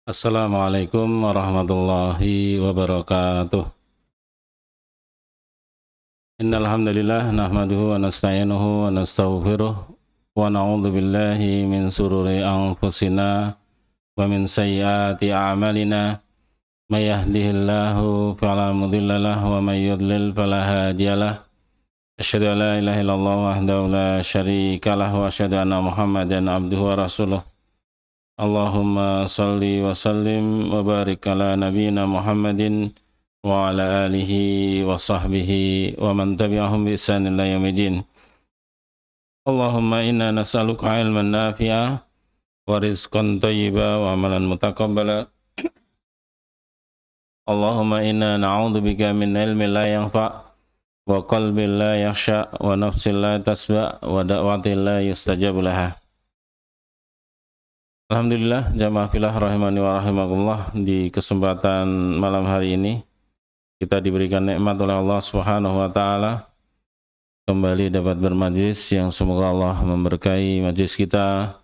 Assalamualaikum warahmatullahi wabarakatuh. Innal hamdalillah nahmaduhu wa nasta'inuhu wa nastaghfiruh wa na'udzu billahi min sururi anfusina wa min sayyiati a'malina. May yahdihillahu fala mudilla lahu wa may yudlil fala hadiyalah. Asyhadu an la ilaha illallah wahdahu la syarika lahu wa asyhadu anna Muhammadan abduhu wa rasuluh. Allahumma salli wa sallim wa barik ala nabiyyina Muhammadin wa ala alihi wa sahbihi wa man tabi'ahum bi ihsan ila yaumil. Allahumma inna nas'aluka ilman nafi'a wa rizqan thayyiba wa amalan mutaqabbala. Allahumma inna na'udzubika min ilmin la yanfa' wa qalbin la yakhsha wa nafsin la tasba' wa da'watin la yustajabu laha. Alhamdulillah, jamaah filah rahimani wa rahimakumullah, di kesempatan malam hari ini kita diberikan nikmat oleh Allah Subhanahu wa taala kembali dapat bermajlis yang semoga Allah memberkahi majlis kita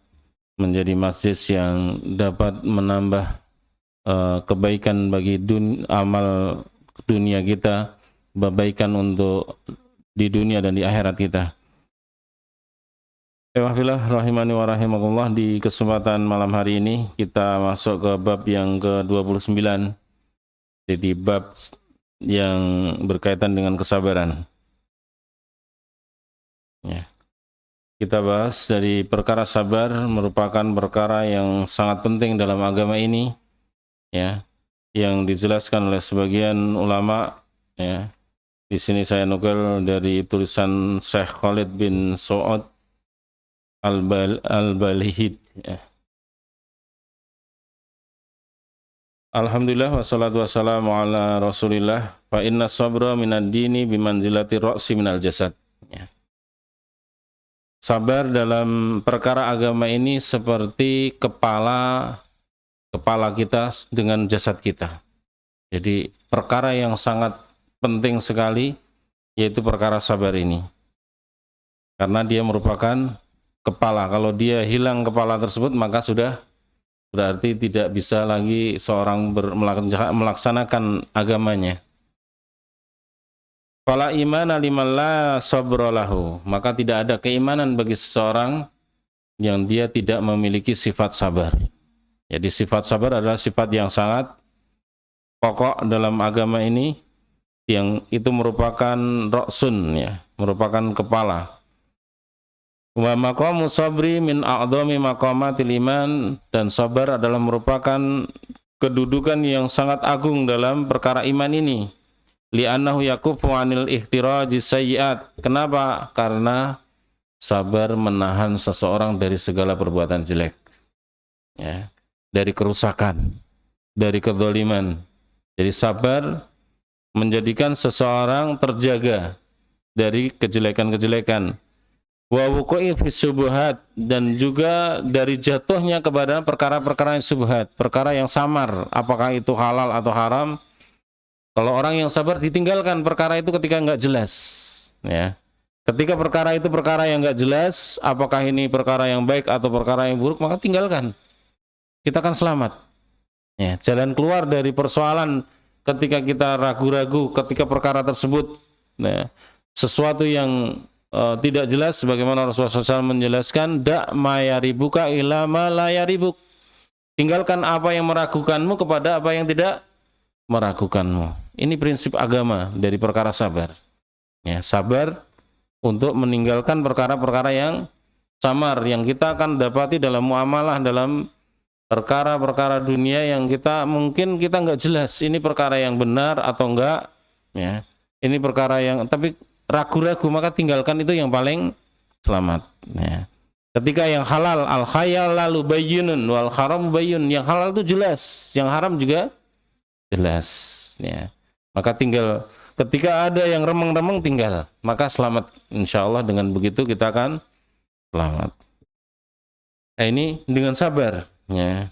menjadi majlis yang dapat menambah kebaikan bagi amal dunia kita, kebaikan untuk di dunia dan di akhirat kita. Alhamdulillah rahimani wa rahimakumullah, di kesempatan malam hari ini kita masuk ke bab yang ke-29, jadi bab yang berkaitan dengan kesabaran. Ya. Kita bahas dari perkara sabar merupakan perkara yang sangat penting dalam agama ini, ya, yang dijelaskan oleh sebagian ulama. Ya. Di sini saya nukil dari tulisan Syekh Khalid bin Su'ud Al-Balihid. Ya. Alhamdulillah wassalatu wassalamu ala rasulillah fa inna sabra minad dini bimanzilati ra'si minal jasad. Ya. Sabar dalam perkara agama ini seperti kepala kita dengan jasad kita. Jadi perkara yang sangat penting sekali, yaitu perkara sabar ini, karena dia merupakan kepala. Kalau dia hilang kepala tersebut, maka sudah berarti tidak bisa lagi seorang melaksanakan agamanya. Fala imana liman la sabra lahu, maka tidak ada keimanan bagi seseorang yang dia tidak memiliki sifat sabar. Jadi sifat sabar adalah sifat yang sangat pokok dalam agama ini, yang itu merupakan ra'sun, ya, merupakan kepala. Wa maqamu sabri min a'dhami maqamatil iman, dan sabar adalah merupakan kedudukan yang sangat agung dalam perkara iman ini. Li'annahu yakufu 'anil ihtiraji sayyi'at. Kenapa? Karena sabar menahan seseorang dari segala perbuatan jelek, ya, dari kerusakan, dari kezaliman. Jadi sabar menjadikan seseorang terjaga dari kejelekan-kejelekan. Wa wuqu'i fi syubhat, dan juga dari jatuhnya kepada perkara-perkara yang syubhat, perkara yang samar, apakah itu halal atau haram. Kalau orang yang sabar ditinggalkan perkara itu ketika enggak jelas, ya. Ketika perkara itu perkara yang enggak jelas, apakah ini perkara yang baik atau perkara yang buruk, maka tinggalkan. Kita akan selamat. Ya, jalan keluar dari persoalan ketika kita ragu-ragu ketika perkara tersebut, ya, sesuatu yang tidak jelas, sebagaimana Rasulullah SAW menjelaskan, da' ma yaribuka ila ma la yaribuk. Tinggalkan apa yang meragukanmu kepada apa yang tidak meragukanmu. Ini prinsip agama dari perkara sabar. Ya, sabar untuk meninggalkan perkara-perkara yang samar, yang kita akan dapati dalam muamalah, dalam perkara-perkara dunia yang mungkin kita nggak jelas ini perkara yang benar atau enggak, ya. Ini perkara yang tapi ragu-ragu, maka tinggalkan, itu yang paling selamat, ya. Ketika yang halal, al khayal lalu bayyinun wal haram bayyun, yang halal itu jelas, yang haram juga jelas, ya. Maka tinggal, ketika ada yang remeng-remeng, tinggal, maka selamat, insyaallah. Dengan begitu kita akan selamat. Nah, ini dengan sabar, ya.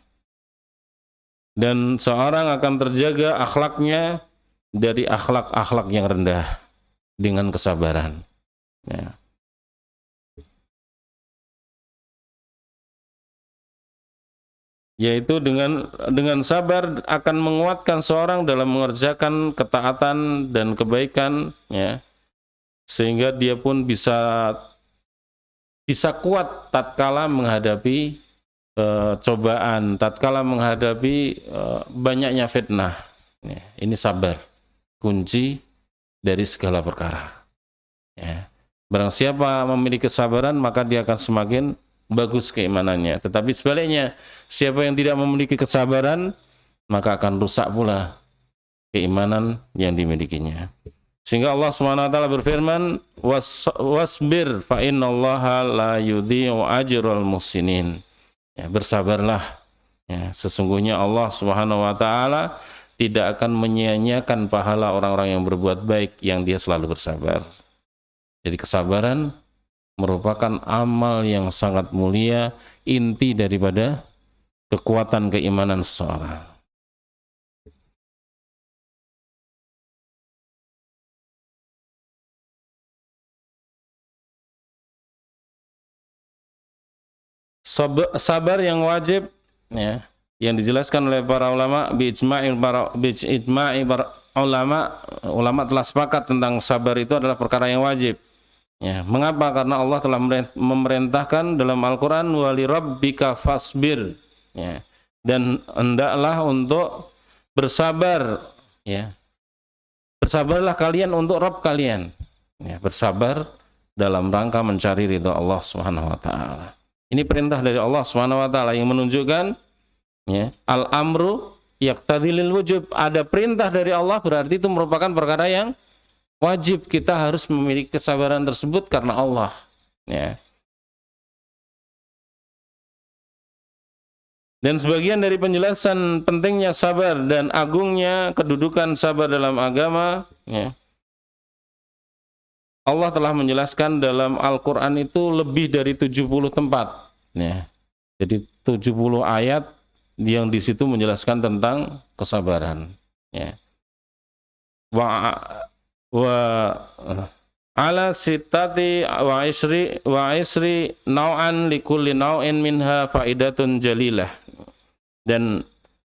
Dan seorang akan terjaga akhlaknya dari akhlak-akhlak yang rendah dengan kesabaran, ya. yaitu dengan sabar akan menguatkan seorang dalam mengerjakan ketaatan dan kebaikan, ya, sehingga dia pun bisa kuat tatkala menghadapi cobaan, tatkala menghadapi banyaknya fitnah. Ya, ini sabar, kunci dari segala perkara. Ya. Barang siapa memiliki kesabaran, maka dia akan semakin bagus keimanannya. Tetapi sebaliknya, siapa yang tidak memiliki kesabaran, maka akan rusak pula keimanan yang dimilikinya. Sehingga Allah SWT berfirman, wasbir fa innallaha la yudhi'u ajral muhsinin. Ya, bersabarlah. Ya, sesungguhnya Allah SWT tidak akan menyia-nyiakan pahala orang-orang yang berbuat baik yang dia selalu bersabar. Jadi kesabaran merupakan amal yang sangat mulia, inti daripada kekuatan keimanan seseorang. Sabar yang wajib, ya, yang dijelaskan oleh para ulama, biijma'i para ulama telah sepakat tentang sabar itu adalah perkara yang wajib. Ya, mengapa? Karena Allah telah memerintahkan dalam Al-Quran, wali rabbika fasbir, ya, dan hendaklah untuk bersabar, ya, bersabarlah kalian untuk Rabb kalian, ya, bersabar dalam rangka mencari ridha Allah Subhanahu wa taala. Ini perintah dari Allah Subhanahu wa taala yang menunjukkan, ya, al-amru yaqtadil wujub. Ada perintah dari Allah berarti itu merupakan perkara yang wajib, kita harus memiliki kesabaran tersebut karena Allah. Ya. Dan sebagian dari penjelasan pentingnya sabar dan agungnya kedudukan sabar dalam agama, ya, Allah telah menjelaskan dalam Al-Quran itu lebih dari 70 tempat. Ya. Jadi 70 ayat yang di situ menjelaskan tentang kesabaran. Ya. Wa ala sitati wa isri nau'an likulli nau'in minha faidatun jalilah. Dan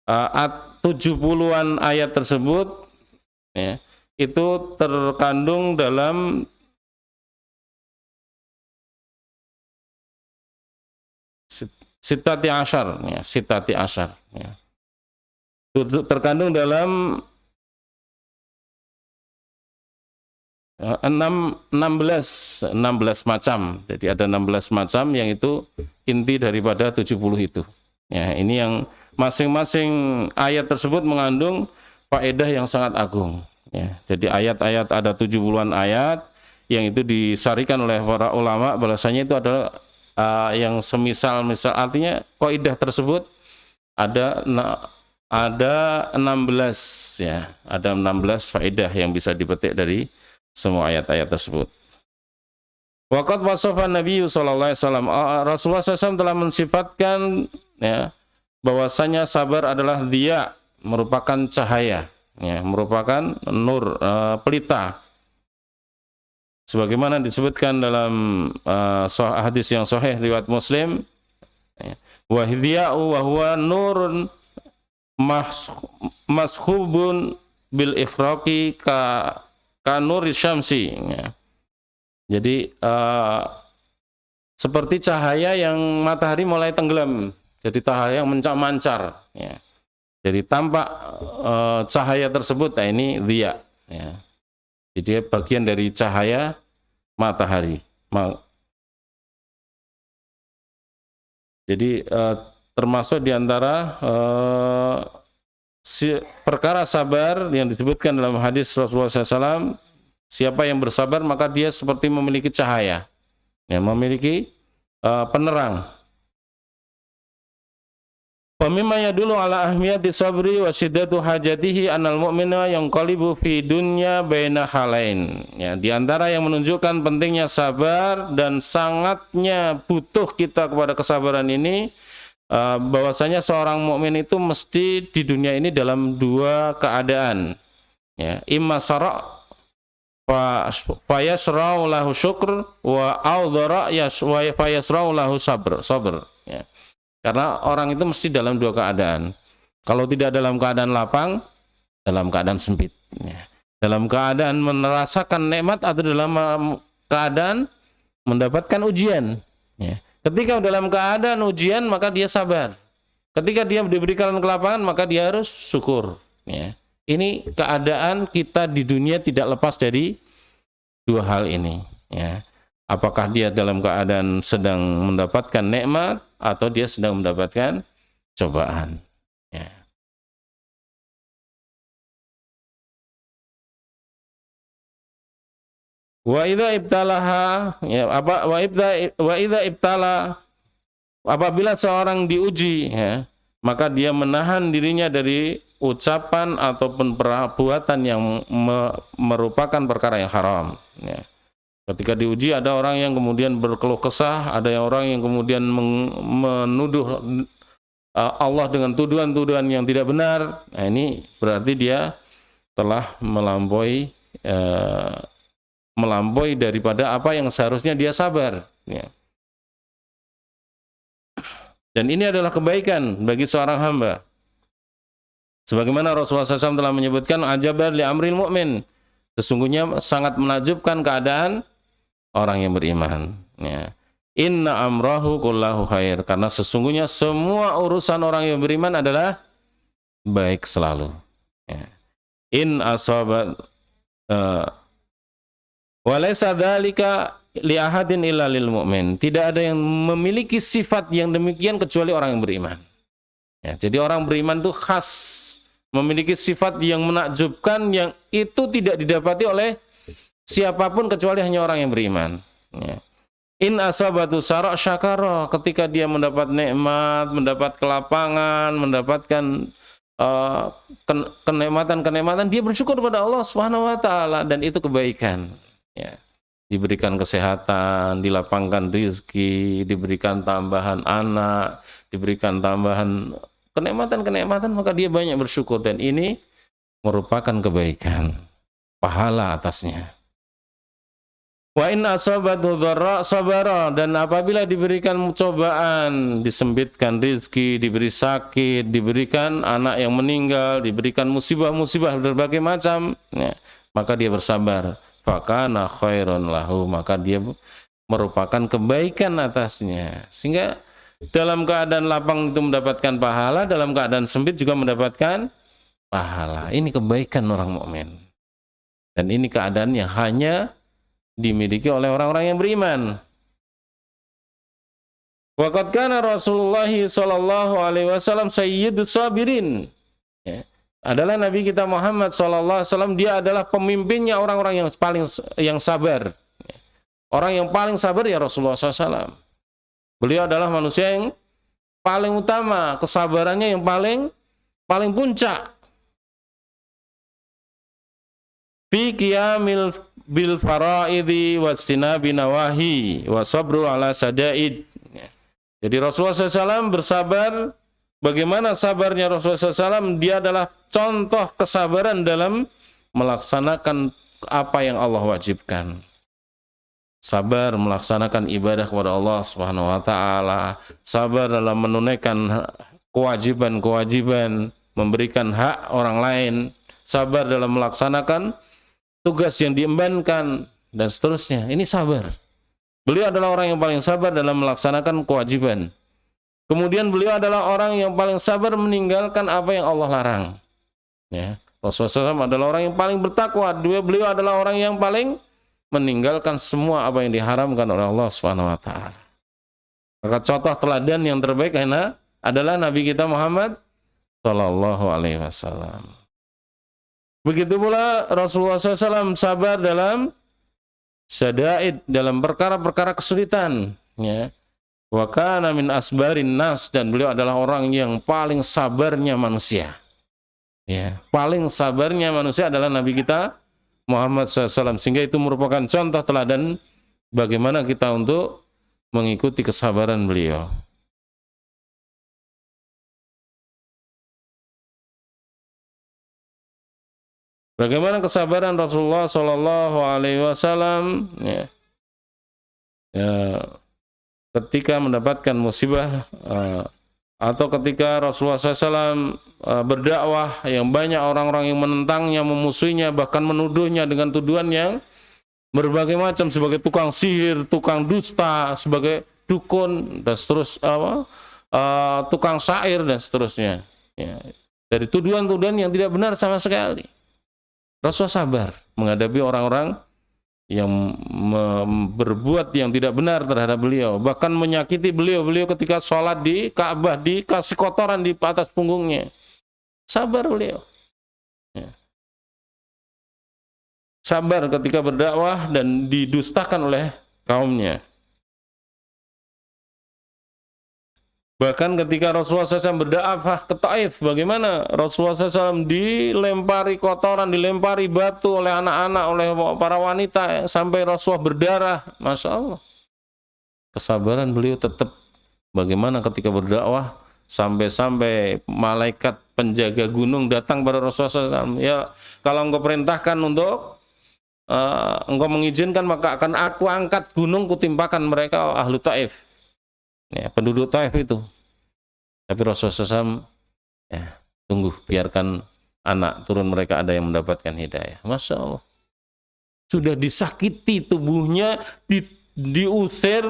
70-an ayat tersebut, ya, itu terkandung dalam sitati asyar, ya, sitati asyar, ya. Terkandung dalam 16 macam. Jadi ada 16 macam yang itu inti daripada 70 itu. Ya, ini yang masing-masing ayat tersebut mengandung faedah yang sangat agung. Ya, jadi ayat-ayat ada 70-an ayat yang itu disarikan oleh para ulama bahwasanya itu adalah yang semisal artinya kaidah tersebut ada 16, ya, ada 16 faedah yang bisa dipetik dari semua ayat-ayat tersebut. Waqad wasafa Nabi sallallahu alaihi wasallam, Rasulullah SAW telah mensifatkan, ya, bahwasanya sabar adalah dia, merupakan cahaya, ya, merupakan nur, pelita. Sebagaimana disebutkan dalam hadis yang sahih riwayat Muslim, ya, wa hidiya'u wa huwa nurun mashubun bil ikhraqi ka nuri syamsi, ya. Jadi seperti cahaya yang matahari mulai tenggelam, jadi cahaya yang mancar, ya. Jadi tampak cahaya tersebut, nah ini dhiya, ya. Jadi bagian dari cahaya matahari. Jadi termasuk diantara perkara sabar yang disebutkan dalam hadis Rasulullah SAW, siapa yang bersabar maka dia seperti memiliki cahaya, ya, memiliki penerang. Pemimanya dulu ala ahmiyati sabri wa syiddatu hajatihi anal mu'mina yang qalibu fi dunya baina halain. Ya, di antara yang menunjukkan pentingnya sabar dan sangatnya butuh kita kepada kesabaran ini, bahwasanya seorang mukmin itu mesti di dunia ini dalam dua keadaan, ya, imma sara' fa yasra'u lahu syukr wa awdara fa yasra'u lahu sabr, ya. Karena orang itu mesti dalam dua keadaan. Kalau tidak dalam keadaan lapang, dalam keadaan sempit. Ya. Dalam keadaan merasakan nikmat atau dalam keadaan mendapatkan ujian. Ya. Ketika dalam keadaan ujian, maka dia sabar. Ketika dia diberikan kelapangan, maka dia harus syukur. Ya. Ini keadaan kita di dunia tidak lepas dari dua hal ini. Ya. Apakah dia dalam keadaan sedang mendapatkan nikmat atau dia sedang mendapatkan cobaan. Ya. Wa idza ibtalaha, ya, wa idza ibtala, apabila seorang diuji, ya, maka dia menahan dirinya dari ucapan ataupun perbuatan yang merupakan perkara yang haram. Ya. Ketika diuji, ada orang yang kemudian berkeluh kesah, ada orang yang kemudian menuduh Allah dengan tuduhan-tuduhan yang tidak benar. Nah, ini berarti dia telah melampaui daripada apa yang seharusnya dia sabar. Ya. Dan ini adalah kebaikan bagi seorang hamba. Sebagaimana Rasulullah SAW telah menyebutkan, ajaban li amril mu'min. Sesungguhnya sangat menakjubkan keadaan orang yang beriman. Ya. Inna amrahu kullahu khair. Karena sesungguhnya semua urusan orang yang beriman adalah baik selalu. Ya. In asabat walaysa dzalika li ahadin illa lil mu'min. Tidak ada yang memiliki sifat yang demikian kecuali orang yang beriman. Ya, jadi orang beriman itu khas memiliki sifat yang menakjubkan, yang itu tidak didapati oleh siapapun kecuali hanya orang yang beriman. Ya. In asabatu sara' syakara, ketika dia mendapat nikmat, mendapat kelapangan, mendapatkan kenikmatan-kenikmatan, dia bersyukur kepada Allah Subhanahu wa taala, dan itu kebaikan. Ya. Diberikan kesehatan, dilapangkan rezeki, diberikan tambahan anak, diberikan tambahan kenikmatan-kenikmatan, maka dia banyak bersyukur, dan ini merupakan kebaikan, pahala atasnya. Wa in asabathu dharra sabara, dan apabila diberikan cobaan, disempitkan rezeki, diberi sakit, diberikan anak yang meninggal, diberikan musibah-musibah berbagai macam, ya, maka dia bersabar. Fakana khairan lahu, maka dia merupakan kebaikan atasnya. Sehingga dalam keadaan lapang itu mendapatkan pahala, dalam keadaan sempit juga mendapatkan pahala. Ini kebaikan orang mukmin. Dan ini keadaan yang hanya dimiliki oleh orang-orang yang beriman. Waqad kana Rasulullah sallallahu alaihi wasallam sayyidus sabirin. Ya. Adalah Nabi kita Muhammad sallallahu alaihi wasallam, dia adalah pemimpinnya orang-orang yang sabar. Orang yang paling sabar ya Rasulullah SAW. Beliau adalah manusia yang paling utama, kesabarannya yang paling puncak. Fi qiyamil bil faraidi wastinabi nawahi wa sabru ala sadaid. Jadi Rasulullah SAW bersabar. Bagaimana sabarnya Rasulullah SAW? Dia adalah contoh kesabaran dalam melaksanakan apa yang Allah wajibkan. Sabar melaksanakan ibadah kepada Allah Subhanahu wa taala, sabar dalam menunaikan kewajiban-kewajiban, memberikan hak orang lain, sabar dalam melaksanakan tugas yang diembankan, dan seterusnya. Ini sabar. Beliau adalah orang yang paling sabar dalam melaksanakan kewajiban. Kemudian beliau adalah orang yang paling sabar meninggalkan apa yang Allah larang. Ya. Rasulullah SAW adalah orang yang paling bertakwa. Beliau adalah orang yang paling meninggalkan semua apa yang diharamkan oleh Allah Subhanahu wa taala. Maka contoh teladan yang terbaik adalah Nabi kita Muhammad sallallahu alaihi wasallam. Begitu pula Rasulullah SAW sabar dalam syada'id, dalam perkara-perkara kesulitan. Ya. Wa kana min asbarin nas, dan beliau adalah orang yang paling sabarnya manusia. Ya. Paling sabarnya manusia adalah Nabi kita Muhammad SAW. Sehingga itu merupakan contoh teladan bagaimana kita untuk mengikuti kesabaran beliau. Bagaimana kesabaran Rasulullah Sallallahu Alaihi Wasallam, ya, ketika mendapatkan musibah atau ketika Rasulullah SAW berdakwah yang banyak orang-orang yang menentangnya, memusuhinya, bahkan menuduhnya dengan tuduhan yang berbagai macam, sebagai tukang sihir, tukang dusta, sebagai dukun dan tukang syair dan seterusnya. Ya, dari tuduhan-tuduhan yang tidak benar sama sekali. Rasulullah sabar menghadapi orang-orang yang berbuat yang tidak benar terhadap beliau, bahkan menyakiti beliau ketika sholat di Ka'bah, dikasih kotoran di atas punggungnya. Sabar beliau. Ya. Sabar ketika berdakwah dan didustakan oleh kaumnya. Bahkan ketika Rasulullah SAW berdakwah ke Taif, bagaimana Rasulullah SAW dilempari kotoran, dilempari batu oleh anak-anak, oleh para wanita, sampai Rasulullah berdarah. Masya Allah. Kesabaran beliau tetap. Bagaimana ketika berdakwah, sampai-sampai malaikat penjaga gunung datang pada Rasulullah SAW. Ya, kalau engkau perintahkan untuk, engkau mengizinkan, maka akan aku angkat gunung, kutimpakan mereka ahlu Taif. Ya, penduduk Taif itu. Tapi Rasulullah SAW, ya, tunggu, biarkan anak turun mereka ada yang mendapatkan hidayah. Masya Allah. Sudah disakiti tubuhnya, diusir,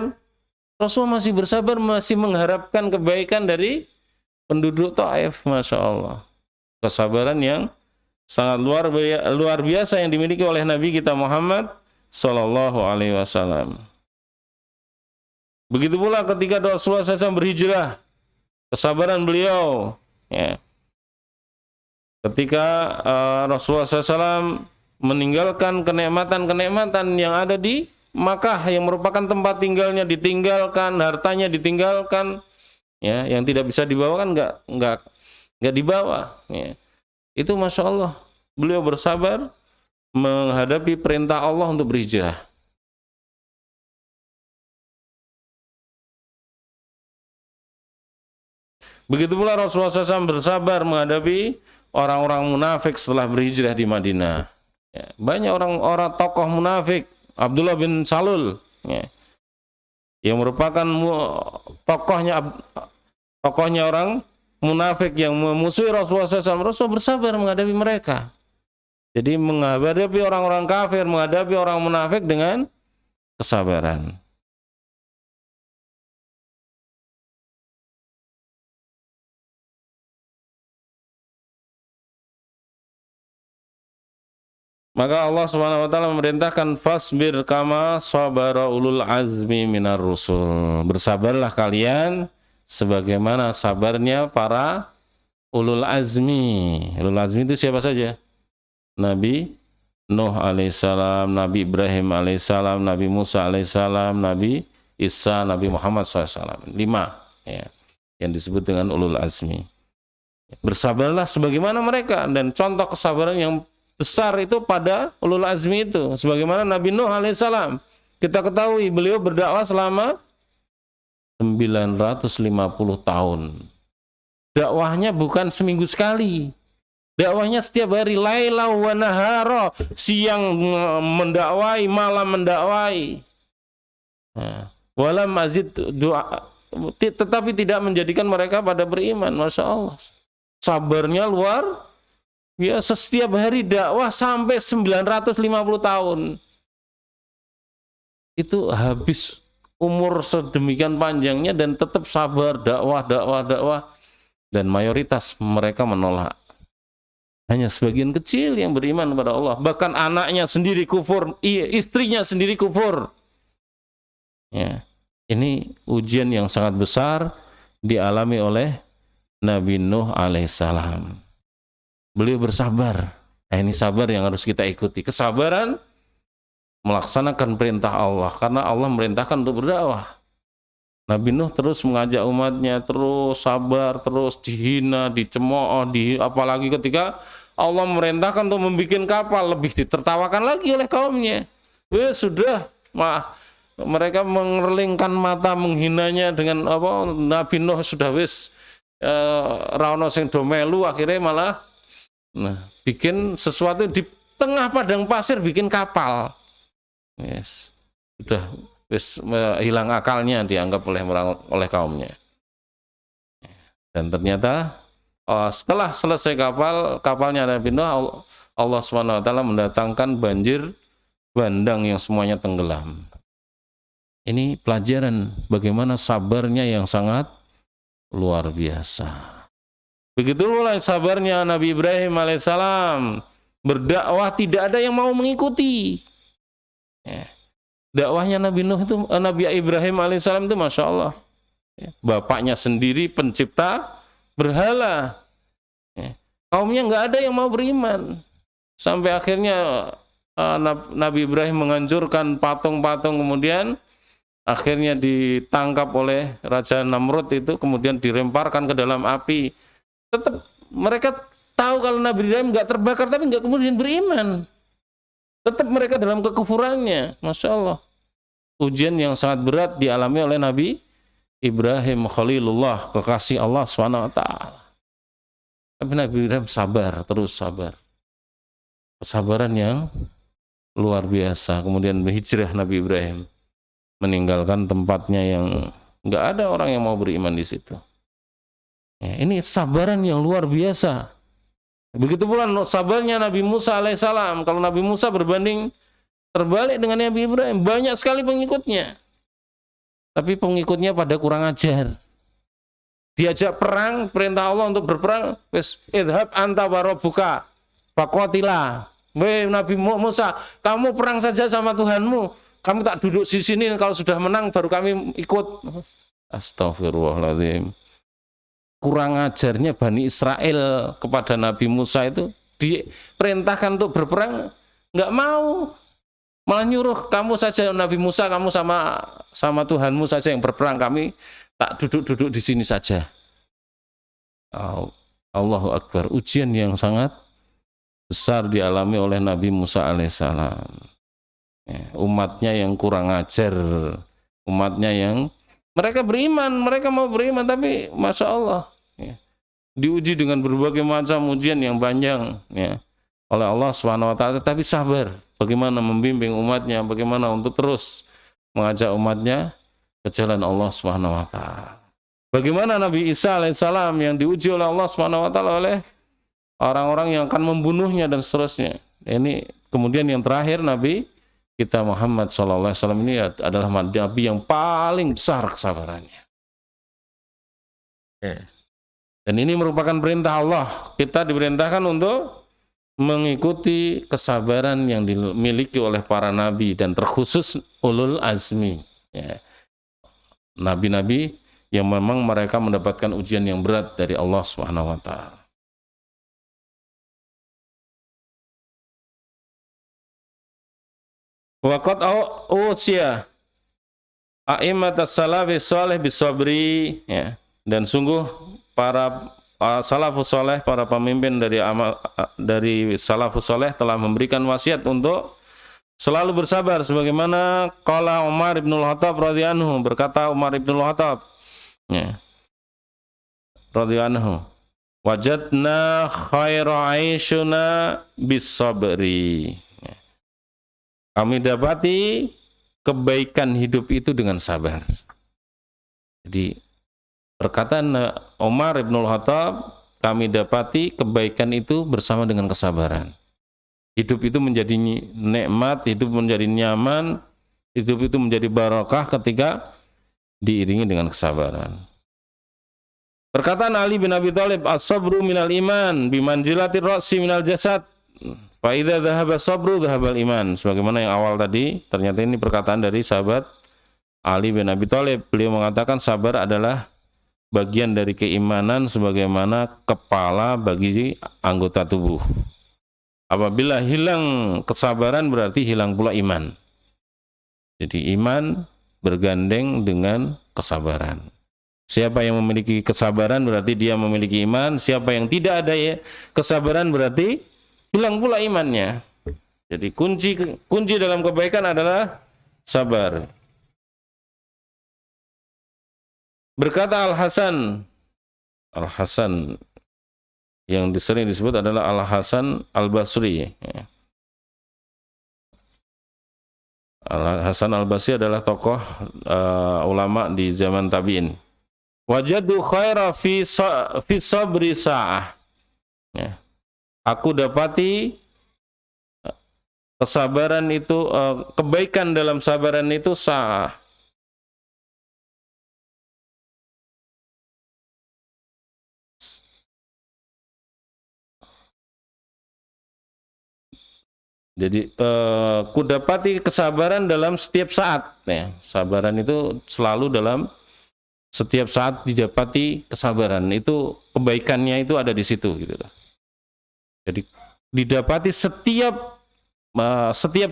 Rasulullah masih bersabar, masih mengharapkan kebaikan dari penduduk Taif. Masya Allah. Kesabaran yang sangat luar biasa yang dimiliki oleh Nabi kita Muhammad Sallallahu Alaihi Wasallam. Begitu pula ketika Rasulullah SAW berhijrah, kesabaran beliau. Ya. Ketika Rasulullah SAW meninggalkan kenikmatan-kenikmatan yang ada di Makkah, yang merupakan tempat tinggalnya, ditinggalkan, hartanya ditinggalkan, ya, yang tidak bisa dibawa kan nggak dibawa. Ya. Itu Masya Allah, beliau bersabar menghadapi perintah Allah untuk berhijrah. Begitu pula Rasulullah SAW bersabar menghadapi orang-orang munafik setelah berhijrah di Madinah. Ya, banyak orang-orang tokoh munafik, Abdullah bin Salul, ya, yang merupakan tokohnya orang munafik yang memusuhi Rasulullah SAW. Rasulullah bersabar menghadapi mereka. Jadi menghadapi orang-orang kafir, menghadapi orang munafik dengan kesabaran. Maka Allah Subhanahu wa taala memerintahkan fasbir kama sabara ulul azmi minar rusul. Bersabarlah kalian sebagaimana sabarnya para ulul azmi. Ulul azmi itu siapa saja? Nabi Nuh alaihissalam, Nabi Ibrahim alaihissalam, Nabi Musa alaihissalam, Nabi Isa, Nabi Muhammad SAW. 5, ya, yang disebut dengan ulul azmi. Bersabarlah sebagaimana mereka, dan contoh kesabaran yang besar itu pada ulul azmi itu, sebagaimana Nabi Nuh alaihissalam. Kita ketahui beliau berdakwah selama 950 tahun. Dakwahnya bukan seminggu sekali. Dakwahnya setiap hari, laila wa nahara, siang mendakwai, malam mendakwai. Walam azid doa, tetapi tidak menjadikan mereka pada beriman. Masya Allah. Sabarnya luar biasa, setiap hari dakwah sampai 950 tahun. Itu habis umur sedemikian panjangnya dan tetap sabar, dakwah. Dan mayoritas mereka menolak. Hanya sebagian kecil yang beriman kepada Allah. Bahkan anaknya sendiri kufur, istrinya sendiri kufur. Ya. Ini ujian yang sangat besar dialami oleh Nabi Nuh alaihissalam. Beliau bersabar. Ini sabar yang harus kita ikuti. Kesabaran melaksanakan perintah Allah, karena Allah merintahkan untuk berdakwah. Nabi Nuh terus mengajak umatnya, terus sabar, terus dihina, dicemooh, apalagi ketika Allah merintahkan untuk membuat kapal, lebih ditertawakan lagi oleh kaumnya. Sudah, mereka mengerlingkan mata menghinanya dengan apa? Nabi Nuh sudah rano sing do melu, akhirnya malah bikin sesuatu di tengah padang pasir, bikin kapal. Sudah hilang akalnya dianggap oleh kaumnya. Dan ternyata setelah selesai kapalnya Nabi Nuh, Allah SWT mendatangkan banjir bandang yang semuanya tenggelam. Ini pelajaran bagaimana sabarnya yang sangat luar biasa. Begitu pula sabarnya Nabi Ibrahim alaihissalam, berdakwah tidak ada yang mau mengikuti. Dakwahnya Nabi Nuh itu, Nabi Ibrahim alaihissalam itu masya Allah. Bapaknya sendiri pencipta berhala. Kaumnya nggak ada yang mau beriman. Sampai akhirnya Nabi Ibrahim menghancurkan patung-patung, kemudian akhirnya ditangkap oleh Raja Namrud itu, kemudian dilemparkan ke dalam api. Tetap mereka tahu kalau Nabi Ibrahim nggak terbakar, tapi nggak kemudian beriman. Tetap mereka dalam kekufurannya. Masya Allah. Ujian yang sangat berat dialami oleh Nabi Ibrahim Khalilullah, kekasih Allah SWT. Tapi Nabi Ibrahim sabar, terus sabar. Kesabaran yang luar biasa. Kemudian berhijrah Nabi Ibrahim, meninggalkan tempatnya yang nggak ada orang yang mau beriman di situ. Ini sabaran yang luar biasa. Begitu pula sabarnya Nabi Musa alaihissalam. Kalau Nabi Musa berbanding terbalik dengan Nabi Ibrahim, banyak sekali pengikutnya. Tapi pengikutnya pada kurang ajar. Diajak perang, perintah Allah untuk berperang, wes idhab anta wa rabbuka faqatila. Nabi Musa, kamu perang saja sama Tuhanmu. Kamu tak duduk di sini, kalau sudah menang baru kami ikut. Astagfirullahaladzim. Kurang ajarnya Bani Israel kepada Nabi Musa itu, diperintahkan untuk berperang, nggak mau. Malah nyuruh, kamu saja Nabi Musa, kamu sama Tuhanmu saja yang berperang, kami tak duduk-duduk di sini saja. Allahu Akbar. Ujian yang sangat besar dialami oleh Nabi Musa alaihissalam. Umatnya yang kurang ajar, umatnya yang mereka beriman, mereka mau beriman, tapi masya Allah diuji dengan berbagai macam ujian yang panjang oleh Allah SWT, tapi sabar. Bagaimana membimbing umatnya, bagaimana untuk terus mengajak umatnya ke jalan Allah SWT. Bagaimana Nabi Isa alaihissalam yang diuji oleh Allah SWT oleh orang-orang yang akan membunuhnya dan seterusnya. Ini kemudian yang terakhir Nabi kita Muhammad SAW ini adalah Nabi yang paling besar kesabarannya. Dan ini merupakan perintah Allah. Kita diperintahkan untuk mengikuti kesabaran yang dimiliki oleh para nabi dan terkhusus ulul azmi. Nabi-nabi yang memang mereka mendapatkan ujian yang berat dari Allah SWT. Waqad usia a'immatas salafi shalih bisabri, dan sungguh para salafus saleh, para pemimpin dari salafus saleh telah memberikan wasiat untuk selalu bersabar, sebagaimana qala Umar ibn al-Khattab radhiyallahu anhu, berkata Umar ibn al-Khattab radhiyallahu anhu, wajadna khaira aishuna bis-sabri. Kami dapati kebaikan hidup itu dengan sabar. Jadi perkataan Umar ibn al-Khattab, kami dapati kebaikan itu bersama dengan kesabaran. Hidup itu menjadi nikmat, hidup menjadi nyaman, hidup itu menjadi barakah ketika diiringi dengan kesabaran. Perkataan Ali bin Abi Thalib, as-sabru minal iman bimanzilatir ra'si minal jasad. Fa idza dhahaba sabru dhahabal iman. Sebagaimana yang awal tadi, ternyata ini perkataan dari sahabat Ali bin Abi Thalib. Beliau mengatakan sabar adalah bagian dari keimanan sebagaimana kepala bagi anggota tubuh. Apabila hilang kesabaran berarti hilang pula iman. Jadi iman bergandeng dengan kesabaran. Siapa yang memiliki kesabaran berarti dia memiliki iman. Siapa yang tidak ada kesabaran berarti hilang pula imannya. Jadi kunci dalam kebaikan adalah sabar. Berkata Al-Hasan yang sering disebut adalah Al-Hasan Al-Basri. Al-Hasan Al-Basri adalah tokoh ulama di zaman tabi'in. Wajadu khaira fi sabri sa'ah. Ya. Aku dapati kesabaran itu, kebaikan dalam sabaran itu sa'ah. Jadi kudapati kesabaran dalam setiap saat. Ya. Sabaran itu selalu dalam setiap saat didapati kesabaran. Itu kebaikannya itu ada di situ. Gitu. Jadi didapati setiap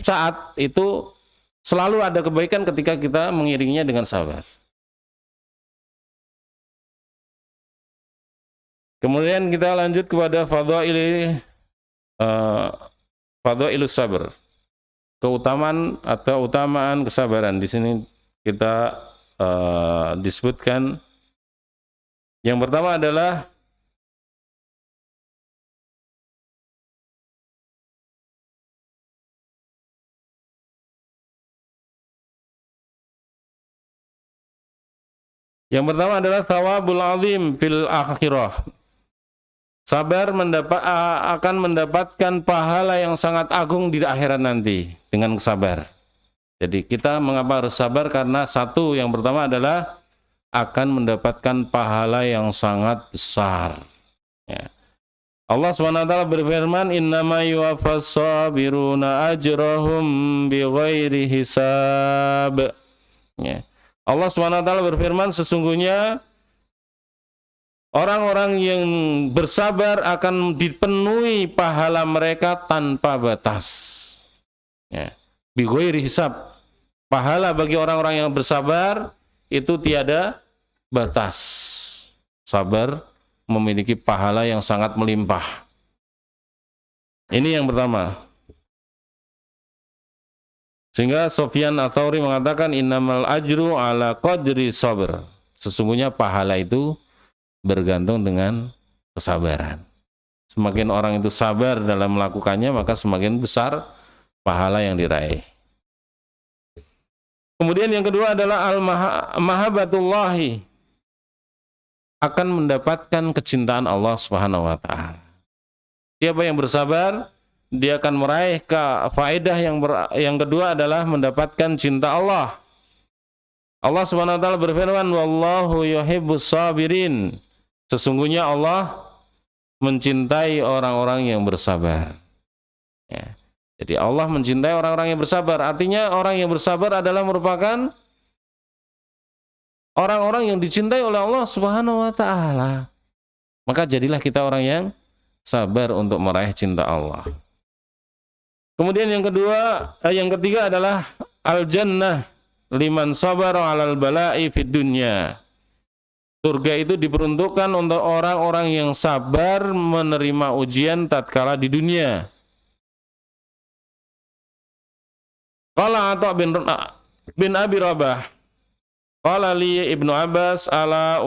saat itu selalu ada kebaikan ketika kita mengiringinya dengan sabar. Kemudian kita lanjut kepada fadhailus sabr. Keutamaan atau utamaan kesabaran. Di sini kita disebutkan yang pertama adalah thawabul azim fil akhirah. Sabar akan mendapatkan pahala yang sangat agung di akhirat nanti dengan sabar. Jadi kita mengapa harus sabar? Karena satu, yang pertama adalah akan mendapatkan pahala yang sangat besar. Ya. Allah SWT berfirman, innama yuwaffas sabiruna ajrahum bighairi hisab. Ya. Allah SWT berfirman, sesungguhnya orang-orang yang bersabar akan dipenuhi pahala mereka tanpa batas. Ya. Bighairi hisab. Pahala bagi orang-orang yang bersabar itu tiada batas. Sabar memiliki pahala yang sangat melimpah. Ini yang pertama. Sehingga Sufyan Ats-Tsauri mengatakan innamal ajru ala qadri sabr. Sesungguhnya pahala itu bergantung dengan kesabaran. Semakin orang itu sabar dalam melakukannya, maka semakin besar pahala yang diraih. Kemudian yang kedua adalah al-mahabbatullahi, akan mendapatkan kecintaan Allah Subhanahu wa taala. Siapa yang bersabar, dia akan meraih faedah yang kedua adalah mendapatkan cinta Allah. Allah Subhanahu wa taala berfirman, wallahu yuhibbus sabirin. Sesungguhnya Allah mencintai orang-orang yang bersabar. Ya. Jadi Allah mencintai orang-orang yang bersabar. Artinya orang yang bersabar adalah merupakan orang-orang yang dicintai oleh Allah Subhanahu wa taala. Maka jadilah kita orang yang sabar untuk meraih cinta Allah. Kemudian yang ketiga adalah al-jannah liman sabara 'alal bala'i fid dunya. Surga itu diperuntukkan untuk orang-orang yang sabar menerima ujian tatkala di dunia. Qala Atha bin Abi Rabah, qala li Ibnu Abbas ala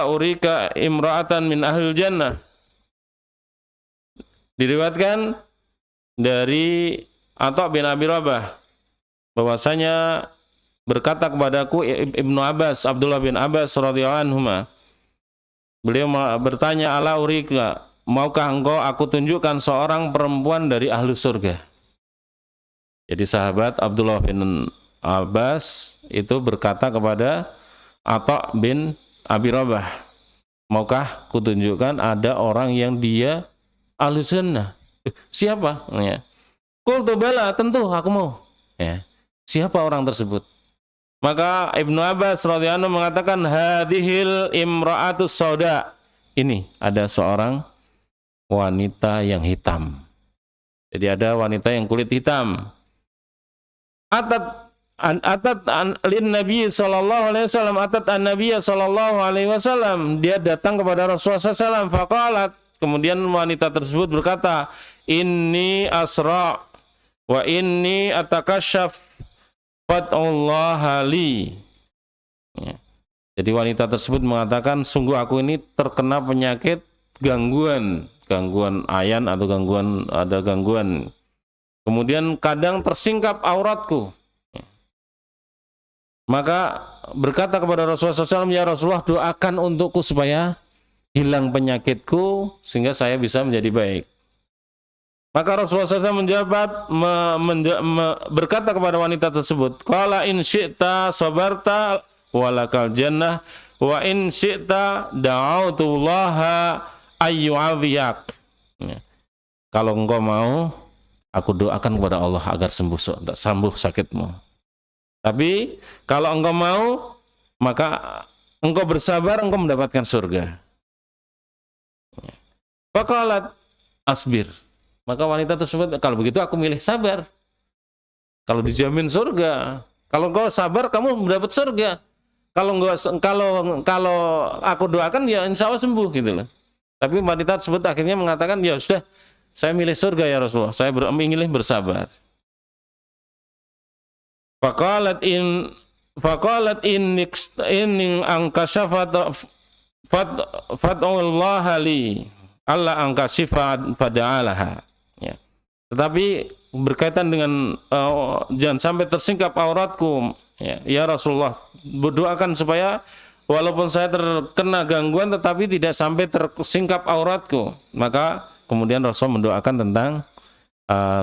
urika imra'atan min ahlil jannah. Diriwayatkan dari Atha bin Abi Rabah bahwasanya berkata kepadaku Ibnu Abbas, Abdullah bin Abbas radhiyallahu anhuma. Beliau bertanya, ala urika, maukah engkau aku tunjukkan seorang perempuan dari ahlu surga? Jadi sahabat Abdullah bin Abbas itu berkata kepada Atha bin Abi Rabah, maukah kutunjukkan ada orang yang dia ahlu sunnah? Siapa? Ya. Qultu bala, tentu aku mau. Ya. Siapa orang tersebut? Maka Ibnu Abbas radhiyallahu anhu mengatakan, hadhil imra'atus sauda. Ini ada seorang wanita yang hitam. Jadi ada wanita yang kulit hitam. Atat lin Nabi sallallahu alaihi wasallam, atat an-nabiy sallallahu alaihi wasallam. Dia datang kepada Rasulullah sallallahu alaihi wasallam, faqalat, kemudian wanita tersebut berkata, inni asra wa inni atakashaf fat'ullah li. Ya. Jadi wanita tersebut mengatakan, sungguh aku ini terkena penyakit gangguan ayan atau gangguan. Kemudian kadang tersingkap auratku. Maka berkata kepada Rasulullah SAW, ya Rasulullah, doakan untukku supaya hilang penyakitku sehingga saya bisa menjadi baik. Maka Rasulullah SAW berkata kepada wanita tersebut, qala in syi'ta sabarta walakal jannah wa in syi'ta da'autullaha ayyu'afiyak. Ya. Kalau engkau mau, aku doakan kepada Allah agar sembuh sakitmu. Tapi kalau engkau mau, maka engkau bersabar, engkau mendapatkan surga. Faqalat asbir. Maka wanita tersebut, kalau begitu aku milih sabar. Kalau dijamin surga, kalau engkau sabar kamu mendapat surga. Kalau aku doakan ya insya Allah sembuh gitu loh. Tapi wanita tersebut akhirnya mengatakan, ya sudah, saya milih surga ya Rasulullah. Saya memilih bersabar. Faqalat in angkashafat fad'ullaha li alla angkashifat fada'alaha. Ya. Tetapi berkaitan dengan jangan sampai tersingkap auratku, ya Rasulullah, berdoakan supaya walaupun saya terkena gangguan tetapi tidak sampai tersingkap auratku. Maka kemudian Rasul mendoakan tentang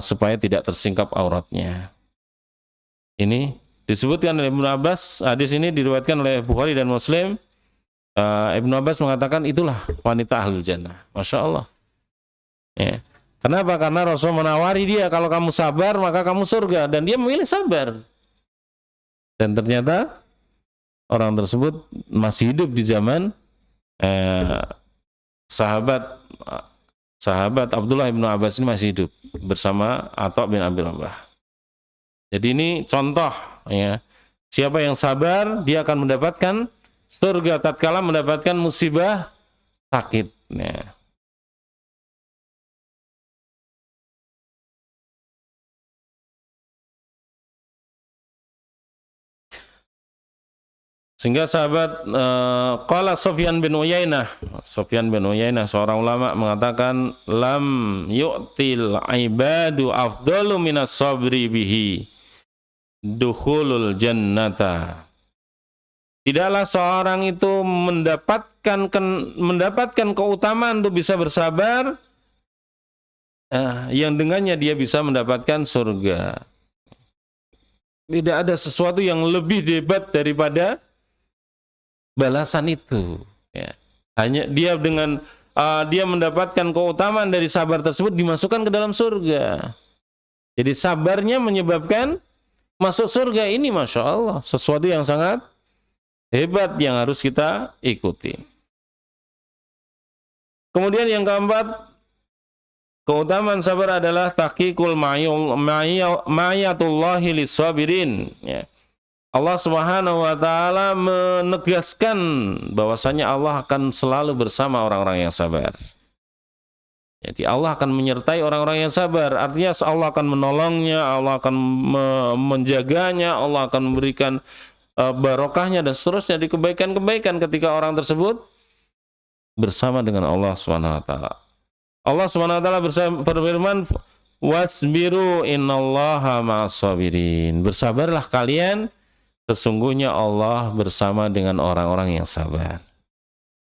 supaya tidak tersingkap auratnya. Ini disebutkan oleh Ibnu Abbas. Hadis ini diriwayatkan oleh Bukhari dan Muslim. Ibnu Abbas mengatakan itulah wanita ahlul jannah. Masya Allah. Ya. Kenapa? Karena Rasul menawari dia, kalau kamu sabar maka kamu surga, dan dia memilih sabar. Dan ternyata orang tersebut masih hidup di zaman sahabat Abdullah bin Abbas ini masih hidup bersama Atha bin Abi Rabah. Jadi ini contoh, ya, siapa yang sabar dia akan mendapatkan surga tatkala mendapatkan musibah sakit. Ya. Sehingga sahabat qala Sufyan bin Uyainah seorang ulama mengatakan, lam yu'til ibadu afdalu minas sabri bihi dukhulul jannata. Tidaklah seorang itu mendapatkan keutamaan untuk bisa bersabar yang dengannya dia bisa mendapatkan surga. Tidak ada sesuatu yang lebih hebat daripada balasan itu. Ya. Hanya dia dengan dia mendapatkan keutamaan dari sabar tersebut dimasukkan ke dalam surga. Jadi sabarnya menyebabkan masuk surga. Ini Masya Allah, sesuatu yang sangat hebat yang harus kita ikuti. Kemudian yang keempat, keutamaan sabar adalah tahqiqul ma'iyatullahi lis-sabirin. Ya. Allah Subhanahu wa taala menegaskan bahwasanya Allah akan selalu bersama orang-orang yang sabar. Jadi Allah akan menyertai orang-orang yang sabar. Artinya Allah akan menolongnya, Allah akan menjaganya, Allah akan memberikan barokahnya dan seterusnya di kebaikan-kebaikan ketika orang tersebut bersama dengan Allah Subhanahu wa taala. Allah Subhanahu wa taala berfirman, "Wasbiru innallaha ma'as-sabirin." Bersabarlah kalian, sesungguhnya Allah bersama dengan orang-orang yang sabar.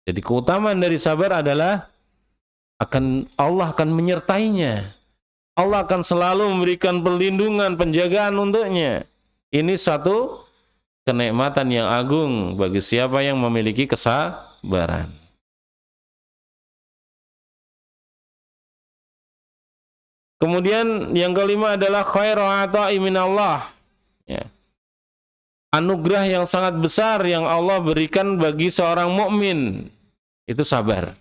Jadi keutamaan dari sabar adalah Allah akan menyertainya. Allah akan selalu memberikan perlindungan, penjagaan untuknya. Ini satu kenikmatan yang agung bagi siapa yang memiliki kesabaran. Kemudian yang kelima adalah khairu ata'i minallah. Ya. Anugerah yang sangat besar yang Allah berikan bagi seorang mukmin itu sabar.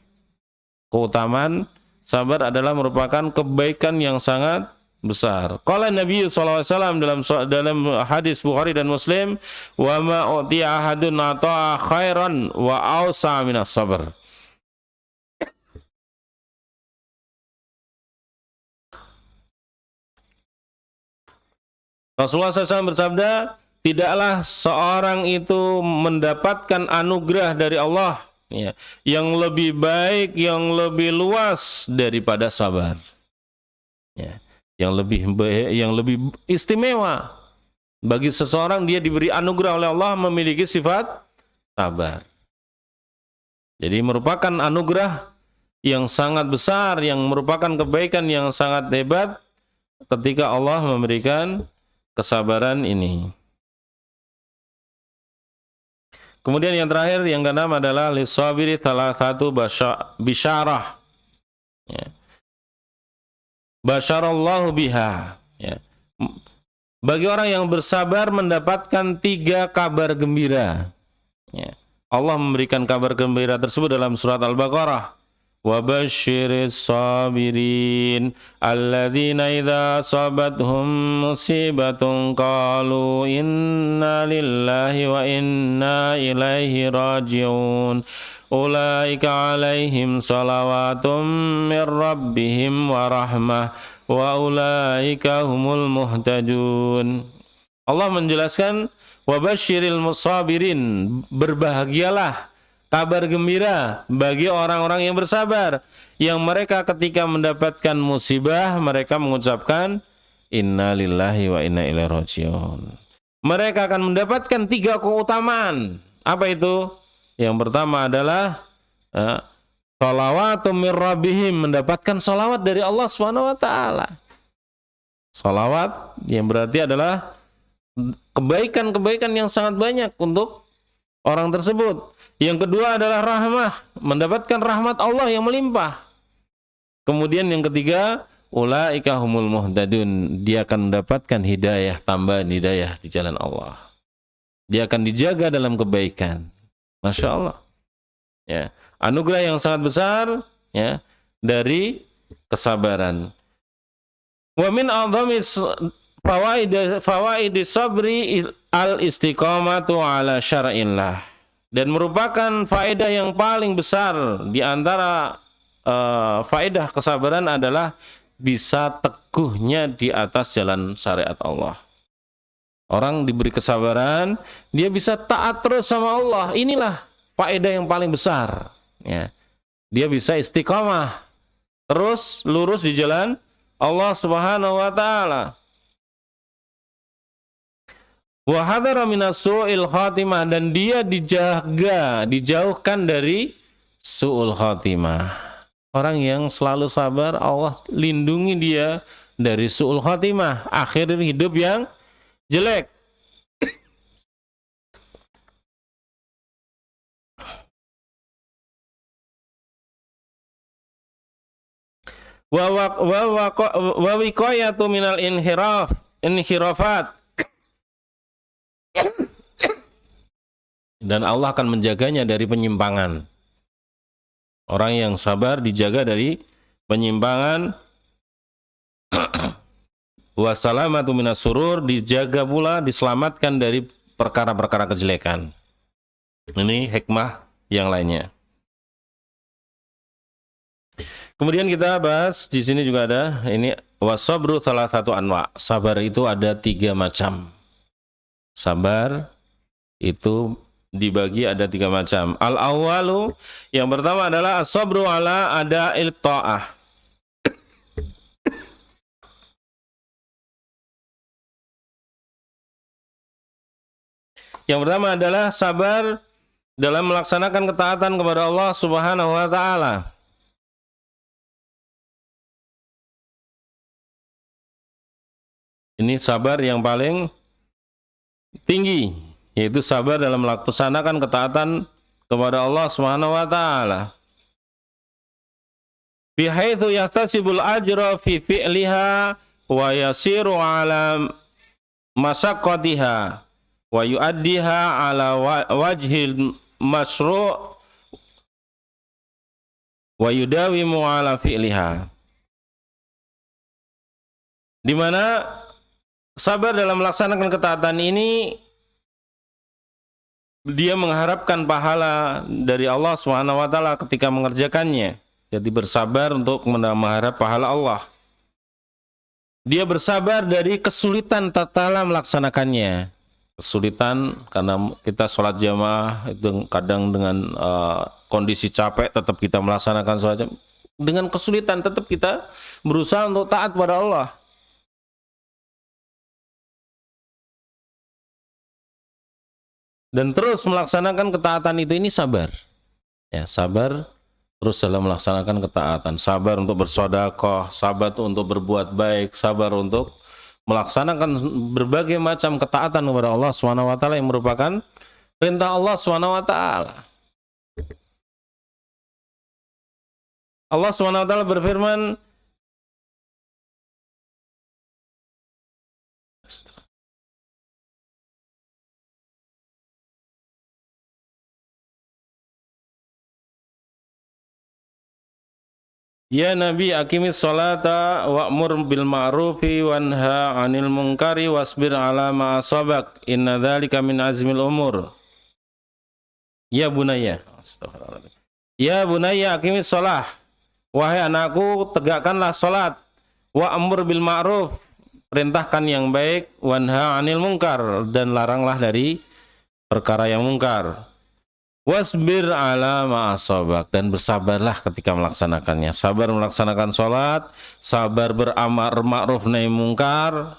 Keutamaan sabar adalah merupakan kebaikan yang sangat besar. Qala Nabi sallallahu alaihi wasallam dalam hadis Bukhari dan Muslim, "Wa ma utiya ahadun ata'a khairan wa awsa minas sabr." Rasulullah SAW bersabda, tidaklah seorang itu mendapatkan anugerah dari Allah, ya, yang lebih baik, yang lebih luas daripada sabar, ya, yang lebih baik, yang lebih istimewa Bagi seseorang dia diberi anugerah oleh Allah memiliki sifat sabar. Jadi merupakan anugerah yang sangat besar, yang merupakan kebaikan yang sangat hebat ketika Allah memberikan kesabaran ini. Kemudian yang terakhir, yang keenam adalah lisabiri salah satu bisyarah. Ya. Basyarallahu biha. Ya. Bagi orang yang bersabar mendapatkan 3 kabar gembira. Ya. Allah memberikan kabar gembira tersebut dalam surat Al-Baqarah. Wa basyiris sabirin alladzina idza asabathum musibatun qalu inna lillahi wa inna ilaihi raji'un ulaika alaihim salawatum mir rabbihim wa rahmah wa ulaika humul muhtadun. Allah menjelaskan wa basyiril musabirin, berbahagialah, kabar gembira bagi orang-orang yang bersabar, yang mereka ketika mendapatkan musibah mereka mengucapkan inna lillahi wa inna ilaihi raji'un. Mereka akan mendapatkan 3 keutamaan. Apa itu? Yang pertama adalah shalawatu mir rabbihim, mendapatkan salawat dari Allah Subhanahu wa taala. Salawat yang berarti adalah kebaikan-kebaikan yang sangat banyak untuk orang tersebut. Yang kedua adalah rahmah, mendapatkan rahmat Allah yang melimpah. Kemudian yang ketiga, ulaika humul muhtadun, dia akan mendapatkan hidayah, tambahan hidayah di jalan Allah. Dia akan dijaga dalam kebaikan. Masya Allah. Ya, anugerah yang sangat besar ya dari kesabaran. Wa min a'dhami fawaid sabri al-istiqamatu ala syar'illah. Dan merupakan faedah yang paling besar di antara faedah kesabaran adalah bisa teguhnya di atas jalan syariat Allah. Orang diberi kesabaran, dia bisa taat terus sama Allah. Inilah faedah yang paling besar. Ya. Dia bisa istiqamah, terus lurus di jalan Allah Subhanahu wa taala. Wa hadara minas su'il khatimah, dan dia dijaga, dijauhkan dari su'ul khatimah. Orang yang selalu sabar, Allah lindungi dia dari su'ul khatimah, akhir hidup yang jelek. Wa wiqayatu minal inhirafat, dan Allah akan menjaganya dari penyimpangan. Orang yang sabar dijaga dari penyimpangan. Wassalamatu minas surur, dijaga pula, diselamatkan dari perkara-perkara kejelekan. Ini hikmah yang lainnya. Kemudian kita bahas di sini juga ada ini wasabru salah satu anwa. Sabar itu ada 3 macam. Sabar itu dibagi ada 3 macam. Al-awwalu, yang pertama adalah as-sabru ala ada'il ta'ah. Yang pertama adalah sabar dalam melaksanakan ketaatan kepada Allah Subhanahu wa taala. Ini sabar yang paling tinggi, yaitu sabar dalam melaksanakan ketaatan kepada Allah Subhanahu wa taala. Bi haitsu yahtasibul ajra fi fi'liha wa yasiru ala masyaqqatiha wa yu'addiha ala wajhil masyru' wa yudawimu ala fi'liha. Di mana sabar dalam melaksanakan ketaatan ini dia mengharapkan pahala dari Allah Subhanahu wa taala ketika mengerjakannya. Jadi bersabar untuk mengharap pahala Allah. Dia bersabar dari kesulitan tatkala melaksanakannya. Kesulitan karena kita sholat jamaah itu kadang dengan kondisi capek tetap kita melaksanakan sholat jamaah. Dengan kesulitan tetap kita berusaha untuk taat pada Allah. dan terus melaksanakan ketaatan itu, ini sabar. Ya, sabar terus dalam melaksanakan ketaatan, sabar untuk bersedekah, sabar untuk berbuat baik, sabar untuk melaksanakan berbagai macam ketaatan kepada Allah Subhanahu wa taala yang merupakan perintah Allah Subhanahu wa taala. Allah Subhanahu wa taala berfirman, ya Nabi, aqimis sholata wa'mur bil ma'rufi wanha 'anil munkari wasbir 'ala ma asabak inna dzalika min azmil umur. Ya bunayya, astagfirullahaladzim. Ya bunayya aqimis sholah. Wahai anakku, tegakkanlah salat. Wa'mur bil ma'ruf, perintahkan yang baik, wanha 'anil munkar, dan laranglah dari perkara yang mungkar. Wasbir ala ma'asabak, dan bersabarlah ketika melaksanakannya. Sabar melaksanakan sholat, sabar beramar ma'ruf nahi mungkar.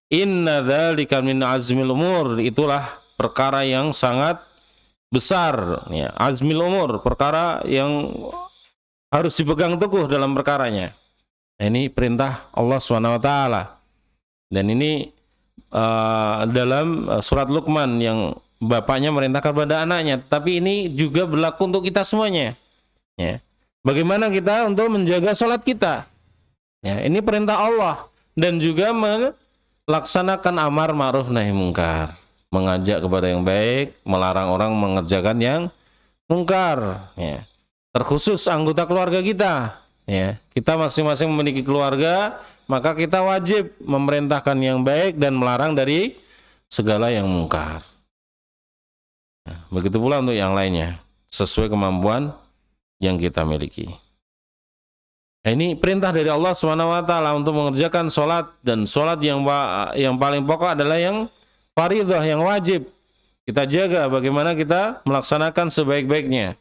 Inna dzalika min azmil umur, itulah perkara yang sangat besar. Ya, azmil umur, perkara yang harus dipegang teguh dalam perkaranya. Ini perintah Allah SWT. Dan ini dalam surat Luqman yang bapaknya merintahkan pada anaknya, tetapi ini juga berlaku untuk kita semuanya. Ya. Bagaimana kita untuk menjaga sholat kita? Ya, ini perintah Allah, dan juga melaksanakan amar ma'ruf nahi mungkar, mengajak kepada yang baik, melarang orang mengerjakan yang mungkar. Ya. Terkhusus anggota keluarga kita. Ya, kita masing-masing memiliki keluarga, maka kita wajib memerintahkan yang baik dan melarang dari segala yang mungkar. Begitu pula untuk yang lainnya, sesuai kemampuan yang kita miliki. Nah, ini perintah dari Allah SWT untuk mengerjakan sholat, dan sholat yang paling pokok adalah yang fardhah, yang wajib. Kita jaga bagaimana kita melaksanakan sebaik-baiknya.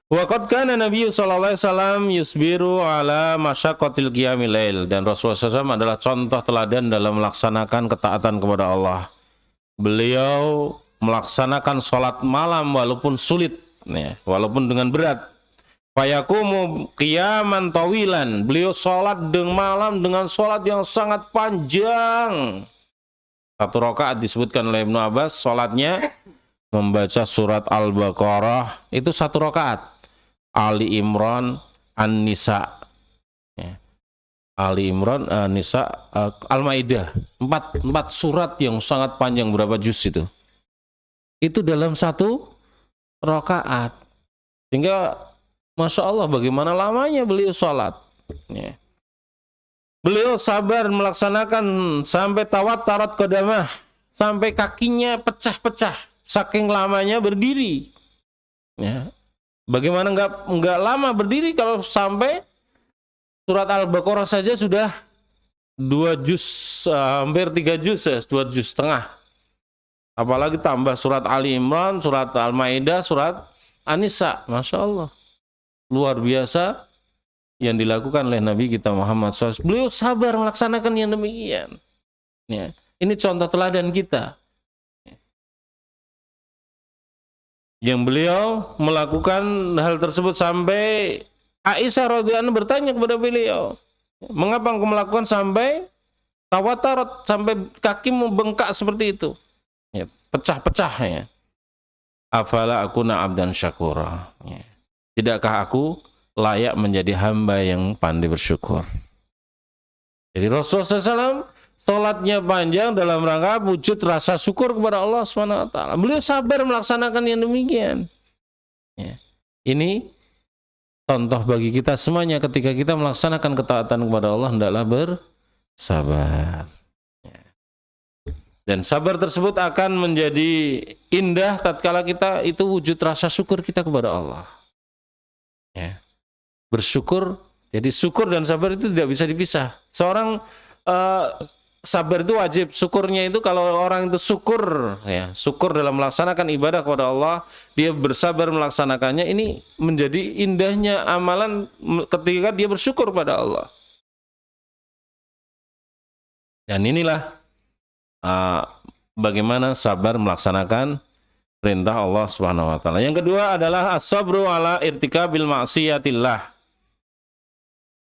Wa qad kana Nabi sallallahu alaihi wasallam yusbiru ala masyaqqatil qiyamil lail, dan Rasulullah SAW adalah contoh teladan dalam melaksanakan ketaatan kepada Allah. Beliau melaksanakan sholat malam walaupun sulit, ya, walaupun dengan berat. Fayakumu qiyaman tawilan, beliau sholat dengan malam dengan sholat yang sangat panjang. Satu rakaat disebutkan oleh Ibnu Abbas, sholatnya membaca surat Al-Baqarah, itu satu rakaat. Ali Imran, An-Nisa, ya. Ali Imran, Nisa, Al-Maidah, empat surat yang sangat panjang. Berapa juz itu? Itu dalam satu rakaat. Sehingga Masya Allah, bagaimana lamanya beliau sholat. Ya. Beliau sabar melaksanakan sampai tawattarat qadamah, sampai kakinya pecah-pecah, saking lamanya berdiri. Ya. Bagaimana nggak lama berdiri kalau sampai surat Al-Baqarah saja sudah 2 juz, hampir 3 juz, 2 juz setengah. Apalagi tambah surat Ali Imran, surat Al-Maidah, surat An-Nisa. Masya Allah, luar biasa yang dilakukan oleh Nabi kita Muhammad SAW. Beliau sabar melaksanakan yang demikian. Ya. Ini contoh teladan kita. Yang beliau melakukan hal tersebut sampai Aisyah radhiyallahu anha bertanya kepada beliau, mengapa engkau melakukan sampai tawatarat, sampai kakimu bengkak seperti itu? Ya, pecah-pecah ya. Afala akuna abdan syakura. Ya. Tidakkah aku layak menjadi hamba yang pandai bersyukur? Jadi Rasulullah SAW sholatnya panjang dalam rangka wujud rasa syukur kepada Allah SWT. Beliau sabar melaksanakan yang demikian. Ya. Ini contoh bagi kita semuanya, ketika kita melaksanakan ketaatan kepada Allah, hendaklah bersabar. Dan sabar tersebut akan menjadi indah tatkala kita itu wujud rasa syukur kita kepada Allah. Ya. Bersyukur, jadi syukur dan sabar itu tidak bisa dipisah. Seorang sabar itu wajib, syukurnya itu kalau orang itu syukur, ya, syukur dalam melaksanakan ibadah kepada Allah, dia bersabar melaksanakannya, ini menjadi indahnya amalan ketika dia bersyukur pada Allah. Dan inilah bagaimana sabar melaksanakan perintah Allah Subhanahu wa taala. Yang kedua adalah as-sabru ala irtikabil ma'siyatillah.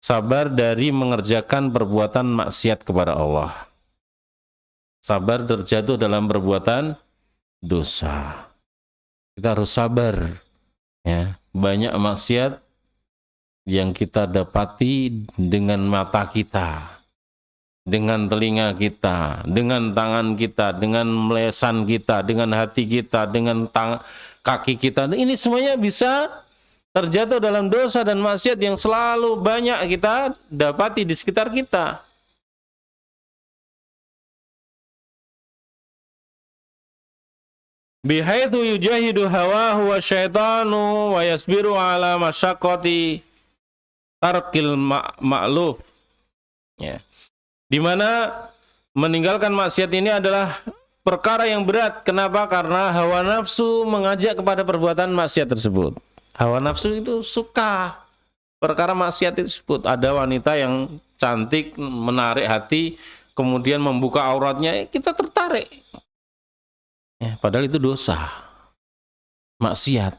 Sabar dari mengerjakan perbuatan maksiat kepada Allah. Sabar terjatuh dalam perbuatan dosa. Kita harus sabar, ya. Banyak maksiat yang kita dapati dengan mata kita, dengan telinga kita, dengan tangan kita, dengan lesan kita, dengan hati kita, dengan kaki kita. Ini semuanya bisa terjatuh dalam dosa dan maksiat yang selalu banyak kita dapati di sekitar kita. Bihaitsu yujahidu hawahu wa syaitanu wa yasbiru ala masyaqqati tarkil ma'luf. Ya. Di mana meninggalkan maksiat ini adalah perkara yang berat. Kenapa? Karena hawa nafsu mengajak kepada perbuatan maksiat tersebut. Hawa nafsu itu suka perkara maksiat tersebut. Ada wanita yang cantik, menarik hati, kemudian membuka auratnya, kita tertarik. Ya, padahal itu dosa, maksiat.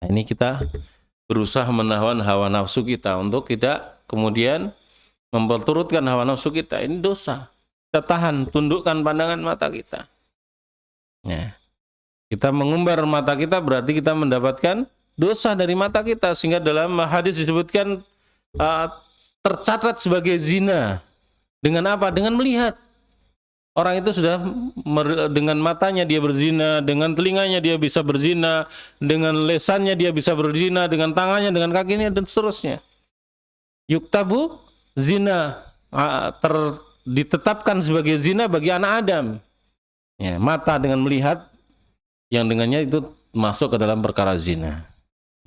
Nah, ini kita berusaha menahan hawa nafsu kita untuk tidak kemudian memperturutkan hawa nafsu kita. Ini dosa. Kita tahan, tundukkan pandangan mata kita. Ya. Kita mengumbar mata kita berarti kita mendapatkan dosa dari mata kita, sehingga dalam hadis disebutkan tercatat sebagai zina. Dengan apa? Dengan melihat. Orang itu sudah dengan matanya dia berzina, dengan telinganya dia bisa berzina, dengan lesannya dia bisa berzina, dengan tangannya, dengan kakinya, dan seterusnya. Yuktabu zina, ditetapkan sebagai zina bagi anak Adam. Ya, mata dengan melihat, yang dengannya itu masuk ke dalam perkara zina.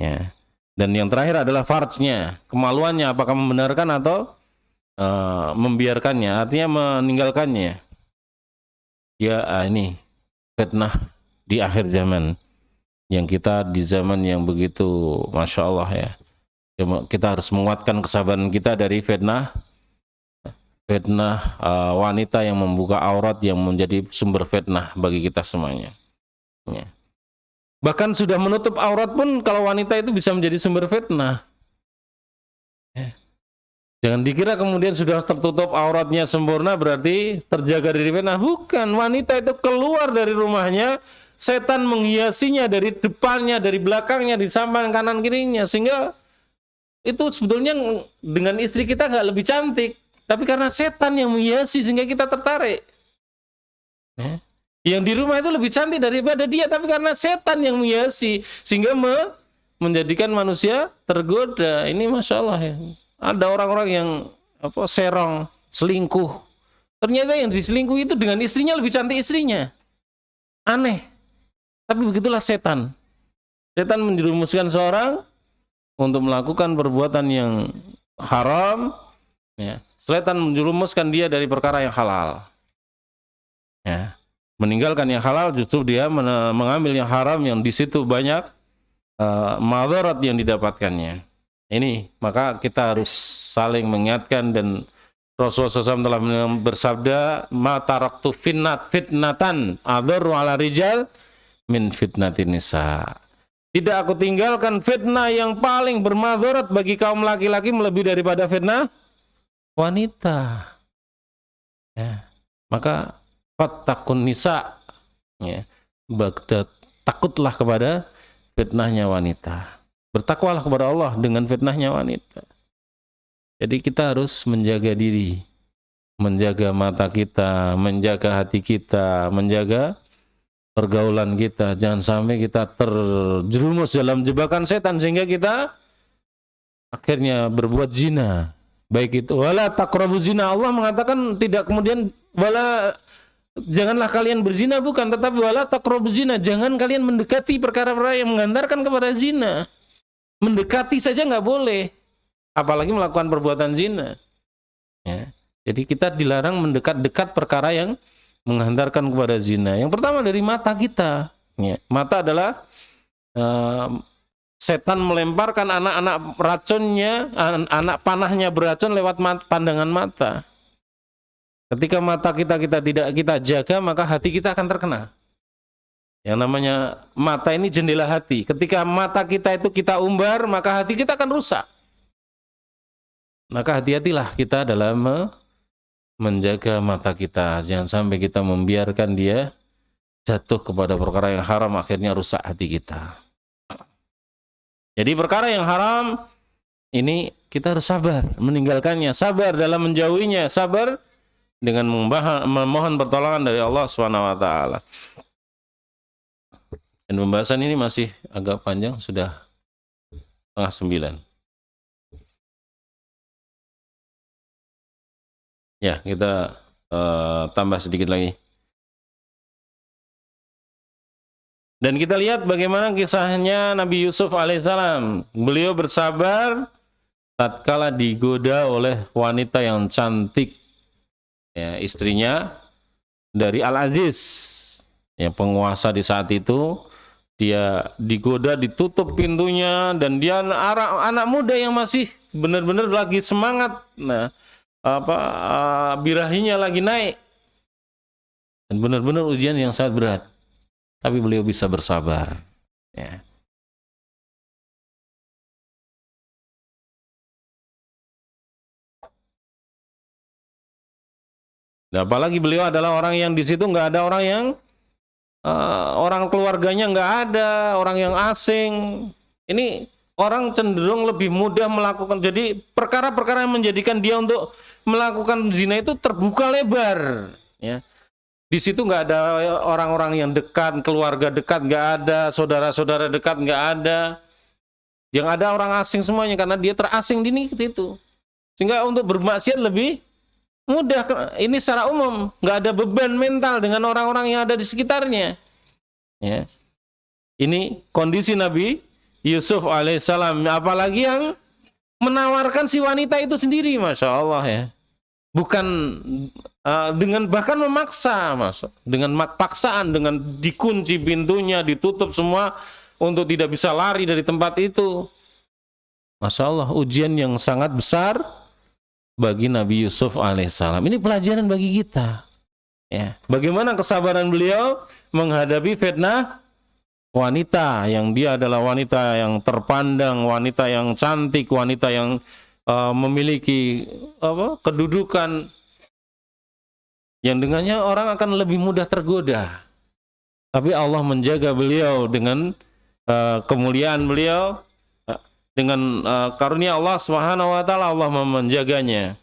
Ya. Dan yang terakhir adalah farjnya, kemaluannya, apakah membenarkan atau membiarkannya, artinya meninggalkannya. Ya, ini fitnah di akhir zaman, yang kita di zaman yang begitu Masya Allah ya. Kita harus menguatkan kesabaran kita dari fitnah wanita yang membuka aurat, yang menjadi sumber fitnah bagi kita semuanya. Ya. Bahkan sudah menutup aurat pun kalau wanita itu bisa menjadi sumber fitnah. Ya. Jangan dikira kemudian sudah tertutup auratnya sempurna berarti terjaga dari fitnah. Bukan, wanita itu keluar dari rumahnya, setan menghiasinya dari depannya, dari belakangnya, di samping kanan kirinya, sehingga itu sebetulnya dengan istri kita nggak lebih cantik, tapi karena setan yang menghiasi sehingga kita tertarik. Ya. Yang di rumah itu lebih cantik daripada dia, tapi karena setan yang menghiasi sehingga menjadikan manusia tergoda. Ini Masya Allah ya. Ada orang-orang yang serong, selingkuh. Ternyata yang diselingkuh itu dengan istrinya lebih cantik istrinya. Aneh. Tapi begitulah setan. Setan menjerumuskan seorang untuk melakukan perbuatan yang haram. Ya. Setan menjerumuskan dia dari perkara yang halal. Ya. Meninggalkan yang halal, justru dia mengambil yang haram, yang di situ banyak madarat yang didapatkannya. Ini, maka kita harus saling mengingatkan, dan Rasulullah SAW telah bersabda, ma taraktu fitnatan adharru ala rijal min fitnatin nisa. Tidak aku tinggalkan fitnah yang paling bermadarat bagi kaum laki-laki melebihi daripada fitnah wanita. Ya. Maka fattaqun nisa, ya. Takutlah kepada fitnahnya wanita. Bertakwalah kepada Allah dengan fitnahnya wanita. Jadi kita harus menjaga diri, menjaga mata kita, menjaga hati kita, menjaga pergaulan kita. Jangan sampai kita terjerumus dalam jebakan setan sehingga kita akhirnya berbuat zina. Baik itu wala taqrabu zina. Allah mengatakan tidak kemudian janganlah kalian berzina, bukan, tetapi wala taqrabu zina. Jangan kalian mendekati perkara-perkara yang menghantarkan kepada zina. Mendekati saja nggak boleh, apalagi melakukan perbuatan zina. Ya. Jadi kita dilarang mendekat-dekat perkara yang menghantarkan kepada zina. Yang pertama dari mata kita. Ya. Mata adalah setan melemparkan anak-anak racunnya, anak panahnya beracun lewat pandangan mata. Ketika mata kita tidak kita jaga, maka hati kita akan terkena. Yang namanya mata ini jendela hati. Ketika mata kita itu kita umbar, maka hati kita akan rusak. Maka hati-hatilah kita dalam menjaga mata kita. Jangan sampai kita membiarkan dia jatuh kepada perkara yang haram, akhirnya rusak hati kita. Jadi perkara yang haram ini kita harus sabar meninggalkannya, sabar dalam menjauhinya, sabar dengan memohon pertolongan dari Allah SWT. Dan pembahasan ini masih agak panjang, sudah 8:30. Ya, kita tambah sedikit lagi. Dan kita lihat bagaimana kisahnya Nabi Yusuf alaihissalam. Beliau bersabar tatkala digoda oleh wanita yang cantik, ya, istrinya dari Al-Aziz, ya, penguasa di saat itu. Dia digoda, ditutup pintunya, dan dia anak muda yang masih benar-benar lagi semangat. Nah, birahinya lagi naik, dan benar-benar ujian yang sangat berat. Tapi beliau bisa bersabar, ya. Dan apalagi beliau adalah orang yang di situ nggak ada orang yang orang keluarganya nggak ada, orang yang asing. Ini orang cenderung lebih mudah melakukan. Jadi perkara-perkara yang menjadikan dia untuk melakukan zina itu terbuka lebar, ya. Di situ nggak ada orang-orang yang dekat, keluarga dekat nggak ada, saudara-saudara dekat nggak ada. Yang ada orang asing semuanya, karena dia terasing di itu. Sehingga untuk bermaksiat lebih mudah. Ini secara umum, nggak ada beban mental dengan orang-orang yang ada di sekitarnya. Ya. Ini kondisi Nabi Yusuf alaihissalam, apalagi yang menawarkan si wanita itu sendiri, masya Allah, ya. Bukan dengan bahkan memaksa, dengan paksaan, dengan dikunci pintunya, ditutup semua untuk tidak bisa lari dari tempat itu. Masya Allah, ujian yang sangat besar bagi Nabi Yusuf alaihissalam. Ini pelajaran bagi kita, ya. Bagaimana kesabaran beliau menghadapi fitnah wanita yang dia adalah wanita yang terpandang, wanita yang cantik, wanita yang memiliki kedudukan yang dengannya orang akan lebih mudah tergoda. Tapi Allah menjaga beliau dengan kemuliaan beliau, dengan karunia Allah Subhanahu wa taala, Allah menjaganya.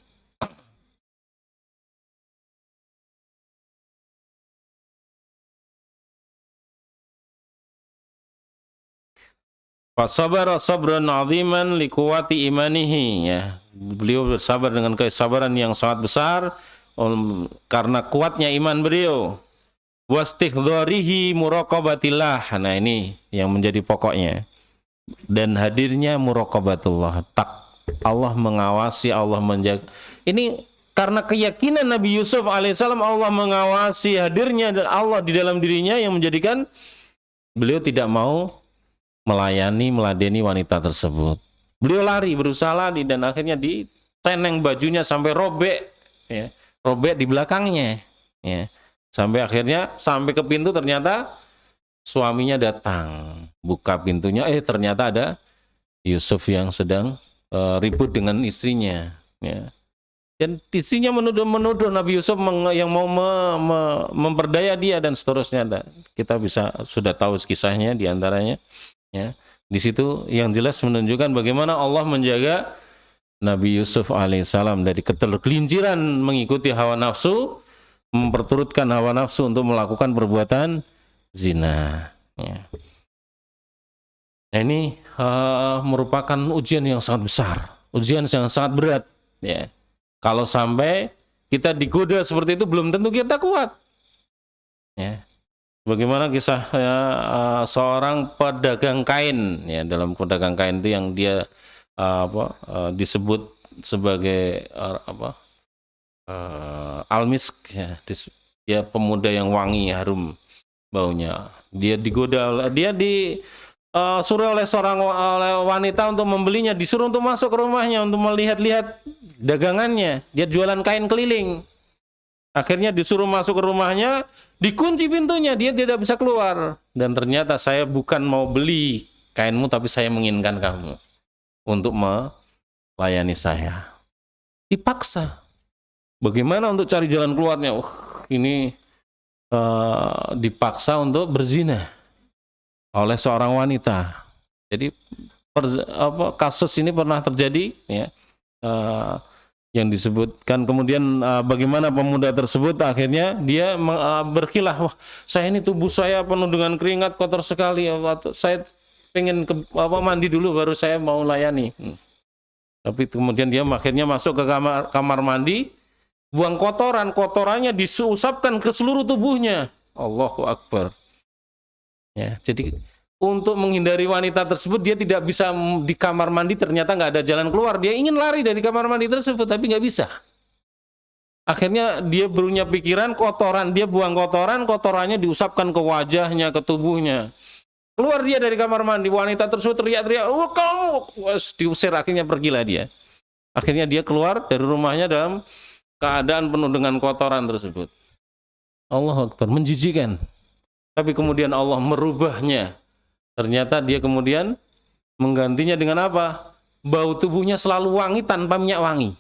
Fasabara sabran 'aziman liquwati imanihi, ya. Beliau bersabar dengan kesabaran yang sangat besar karena kuatnya iman beliau. Wastighdharihi muraqabatillah. Nah, ini yang menjadi pokoknya. Dan hadirnya muraqabatullah, Allah mengawasi, Allah menjaga. Ini karena keyakinan Nabi Yusuf alaihissalam, Allah mengawasi, hadirnya dan Allah di dalam dirinya yang menjadikan beliau tidak mau meladeni wanita tersebut. Beliau lari, berusaha lari, dan akhirnya diteneng bajunya sampai robek, ya, robek di belakangnya, ya. Sampai akhirnya sampai ke pintu, ternyata suaminya datang, buka pintunya, ternyata ada Yusuf yang sedang ribut dengan istrinya, ya. Dan istrinya menuduh Nabi Yusuf yang mau memperdaya dia dan seterusnya. Kita sudah tahu kisahnya di antaranya, ya. Di situ yang jelas menunjukkan bagaimana Allah menjaga Nabi Yusuf alaihissalam dari ketergelinciran mengikuti hawa nafsu, memperturutkan hawa nafsu untuk melakukan perbuatan zina, ya. Nah, ini merupakan ujian yang sangat besar, ujian yang sangat berat, ya. Kalau sampai kita digoda seperti itu, belum tentu kita kuat, ya. Bagaimana kisah seorang pedagang kain, ya. Dalam pedagang kain itu yang dia disebut sebagai al-misk, ya. Dia pemuda yang wangi, harum baunya. Dia digoda, dia disuruh oleh wanita untuk membelinya, disuruh untuk masuk ke rumahnya untuk melihat-lihat dagangannya. Dia jualan kain keliling. Akhirnya disuruh masuk ke rumahnya, dikunci pintunya, dia tidak bisa keluar. Dan ternyata saya bukan mau beli kainmu, tapi saya menginginkan kamu untuk melayani saya. Dipaksa. Bagaimana untuk cari jalan keluarnya? Ini dipaksa untuk berzina oleh seorang wanita. Jadi kasus ini pernah terjadi, ya, yang disebutkan kemudian bagaimana pemuda tersebut akhirnya dia berkilah, wah saya ini tubuh saya penuh dengan keringat kotor sekali, saya pengen mandi dulu baru saya mau layani. Tapi kemudian dia akhirnya masuk ke kamar mandi, buang kotorannya diusapkan ke seluruh tubuhnya. Allahu Akbar. Ya, jadi untuk menghindari wanita tersebut, dia tidak bisa di kamar mandi, ternyata nggak ada jalan keluar. Dia ingin lari dari kamar mandi tersebut, tapi nggak bisa. Akhirnya dia punya pikiran dia buang kotorannya diusapkan ke wajahnya, ke tubuhnya. Keluar dia dari kamar mandi, wanita tersebut teriak-teriak, oh kamu, diusir, akhirnya pergilah dia. Akhirnya dia keluar dari rumahnya dalam keadaan penuh dengan kotoran tersebut. Allahu Akbar, menjijikan. Tapi kemudian Allah merubahnya. Ternyata dia kemudian menggantinya dengan apa? Bau tubuhnya selalu wangi tanpa minyak wangi.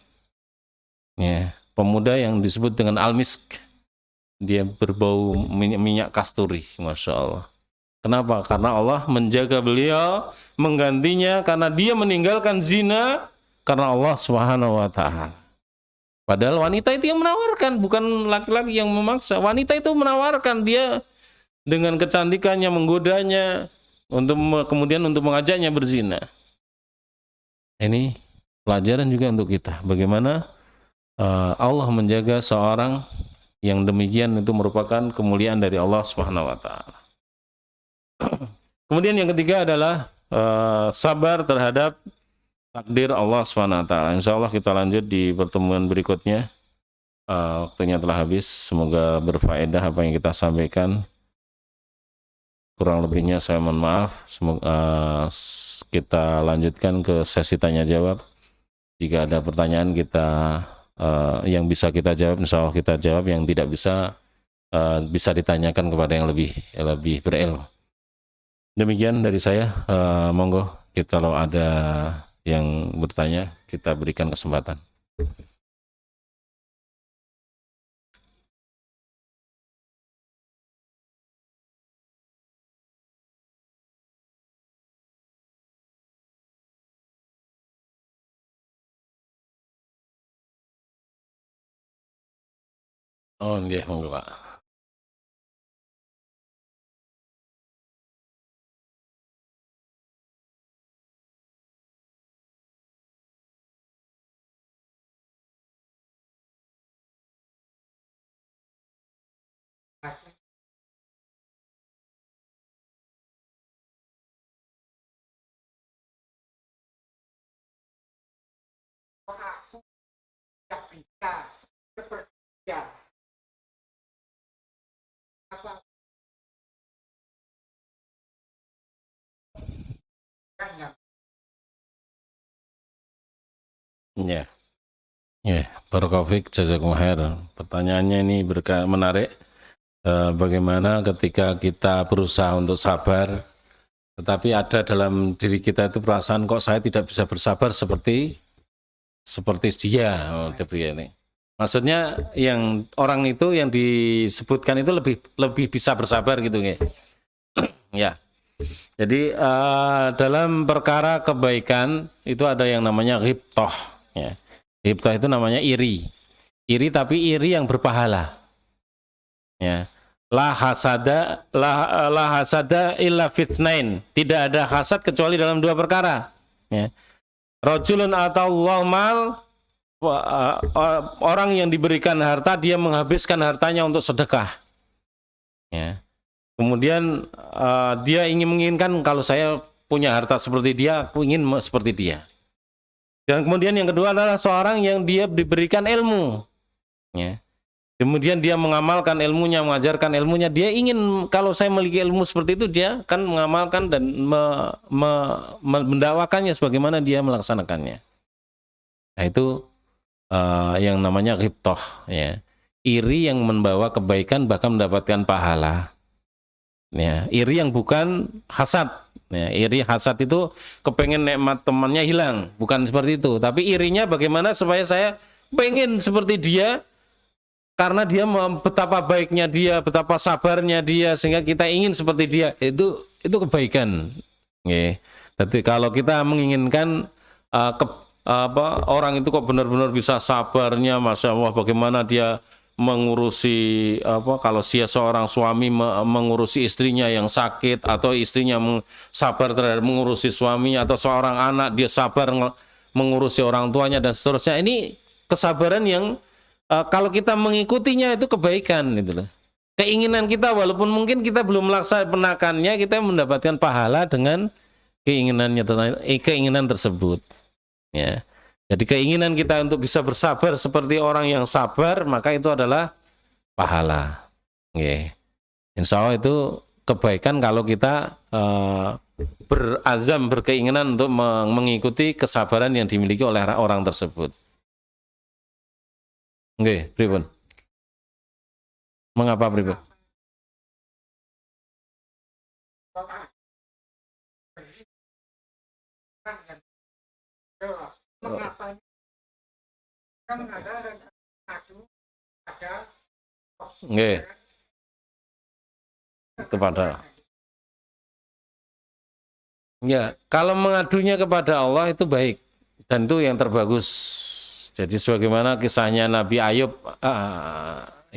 Ya, pemuda yang disebut dengan al-misk. Dia berbau minyak kasturi, Masya Allah. Kenapa? Karena Allah menjaga beliau, menggantinya karena dia meninggalkan zina karena Allah Subhanahu wa Ta'ala. Padahal wanita itu yang menawarkan, bukan laki-laki yang memaksa. Wanita itu menawarkan, dia dengan kecantikannya menggodanya untuk kemudian untuk mengajaknya berzina. Ini pelajaran juga untuk kita. Bagaimana Allah menjaga seorang yang demikian, itu merupakan kemuliaan dari Allah Subhanahu wa Ta'ala. Kemudian yang ketiga adalah sabar terhadap takdir Allah Subhanahu wa Ta'ala. Insya Allah kita lanjut di pertemuan berikutnya. Waktunya telah habis. Semoga berfaedah apa yang kita sampaikan. Kurang lebihnya saya mohon maaf. Semoga kita lanjutkan ke sesi tanya jawab. Jika ada pertanyaan yang bisa kita jawab, insya Allah kita jawab. Yang tidak bisa ditanyakan kepada yang lebih berilmu. Demikian dari saya. Monggo kita, kalau ada yang bertanya, kita berikan kesempatan. Oh, nggih, monggo Pak. Ya, ya, Barakallahu jazakumullah khair. Pertanyaannya ini menarik. Bagaimana ketika kita berusaha untuk sabar, tetapi ada dalam diri kita itu perasaan, kok saya tidak bisa bersabar seperti dia. Dia ini. Maksudnya yang orang itu yang disebutkan itu lebih bisa bersabar gitu ya. Ya. Jadi dalam perkara kebaikan itu ada yang namanya ghibthah, ya. Ghibthah itu namanya iri. Iri, tapi iri yang berpahala. Ya. La hasada illa fitnain. Tidak ada hasad kecuali dalam dua perkara. Ya. Rajulun atauallahu mal, orang yang diberikan harta, dia menghabiskan hartanya untuk sedekah. Ya. Kemudian dia menginginkan, kalau saya punya harta seperti dia, aku ingin seperti dia. Dan kemudian yang kedua adalah seorang yang dia diberikan ilmu. Ya. Kemudian dia mengamalkan ilmunya, mengajarkan ilmunya. Dia ingin, kalau saya memiliki ilmu seperti itu, dia akan mengamalkan dan mendakwakannya sebagaimana dia melaksanakannya. Nah itu yang namanya ghibthah, ya. iri yang membawa kebaikan bahkan mendapatkan pahala. Ya, iri yang bukan hasad. Ya, iri hasad itu kepengen nikmat temannya hilang, bukan seperti itu. Tapi irinya bagaimana supaya saya pengen seperti dia, karena dia betapa baiknya dia, betapa sabarnya dia, sehingga kita ingin seperti dia. Itu kebaikan. Ya. Jadi kalau kita menginginkan orang itu kok benar-benar bisa sabarnya, masya Allah, bagaimana dia mengurusi kalau dia seorang suami mengurusi istrinya yang sakit, atau istrinya sabar terhadap mengurusi suaminya, atau seorang anak dia sabar mengurusi orang tuanya dan seterusnya. Ini kesabaran yang kalau kita mengikutinya itu kebaikan gitu loh. Keinginan kita walaupun mungkin kita belum melaksanakannya, kita mendapatkan pahala dengan keinginan tersebut. Ya. Jadi keinginan kita untuk bisa bersabar seperti orang yang sabar, maka itu adalah pahala. Insya Allah itu kebaikan kalau kita berazam, berkeinginan untuk mengikuti kesabaran yang dimiliki oleh orang tersebut. Pripun? Mengapa pripun? Kepada kalau mengadunya kepada Allah itu baik dan itu yang terbagus. Jadi sebagaimana kisahnya Nabi Ayub,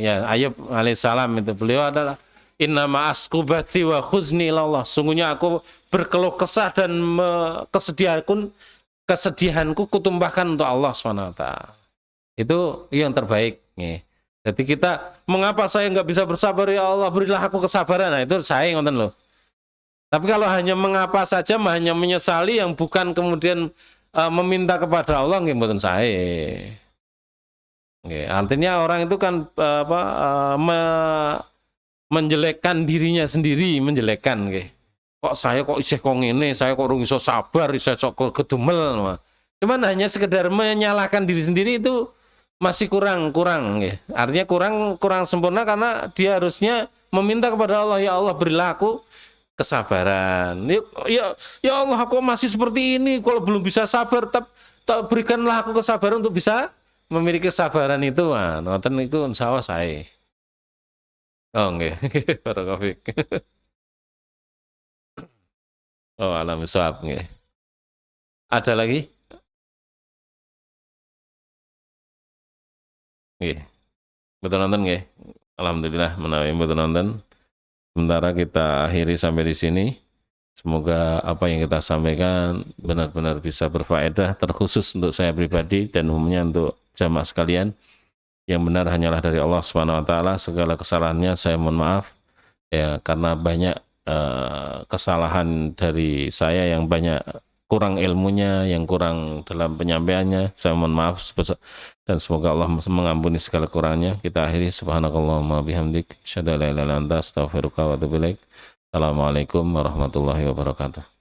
Ayub alaihissalam, itu beliau adalah innama asqubati wa khuzni ilallah. Sungguhnya aku berkeluh kesah dan kesedihanku kutumpahkan untuk Allah SWT. Itu yang terbaik. Jadi kita, mengapa saya nggak bisa bersabar, ya Allah berilah aku kesabaran. Nah itu saya ngoten loh. Tapi kalau hanya mengapa saja, hanya menyesali yang bukan kemudian meminta kepada Allah, nggih mboten sae. Artinya orang itu kan menjelekkan dirinya sendiri, menjelekkan nggih. Kok saya kok isih kok ngene, saya kok urung iso sabar, isih kok kedumel. Cuman hanya sekedar menyalahkan diri sendiri itu masih kurang nggih. Artinya kurang sempurna, karena dia harusnya meminta kepada Allah, ya Allah berilah aku kesabaran. Ya Allah, aku masih seperti ini, kalau belum bisa sabar, berikanlah aku kesabaran untuk bisa memiliki kesabaran itu. Nonton itu insyaallah saya. Oh nggih, barakallahu. Oh alam bisawab nggih. Ada lagi? Nggih. Betul nonton nggih. Alhamdulillah menawi betul nonton. Sementara kita akhiri sampai di sini. Semoga apa yang kita sampaikan benar-benar bisa berfaedah, terkhusus untuk saya pribadi dan umumnya untuk jamaah sekalian. Yang benar hanyalah dari Allah SWT. Segala kesalahannya saya mohon maaf ya, karena banyak kesalahan dari saya, yang banyak kurang ilmunya, yang kurang dalam penyampaiannya. Saya mohon maaf dan semoga Allah mengampuni segala kurangnya. Kita akhiri, subhanakallahumma bihamdik, asyhadu an la ilaha illa anta, astaghfiruka wa atubu ilaik. Assalamualaikum warahmatullahi wabarakatuh.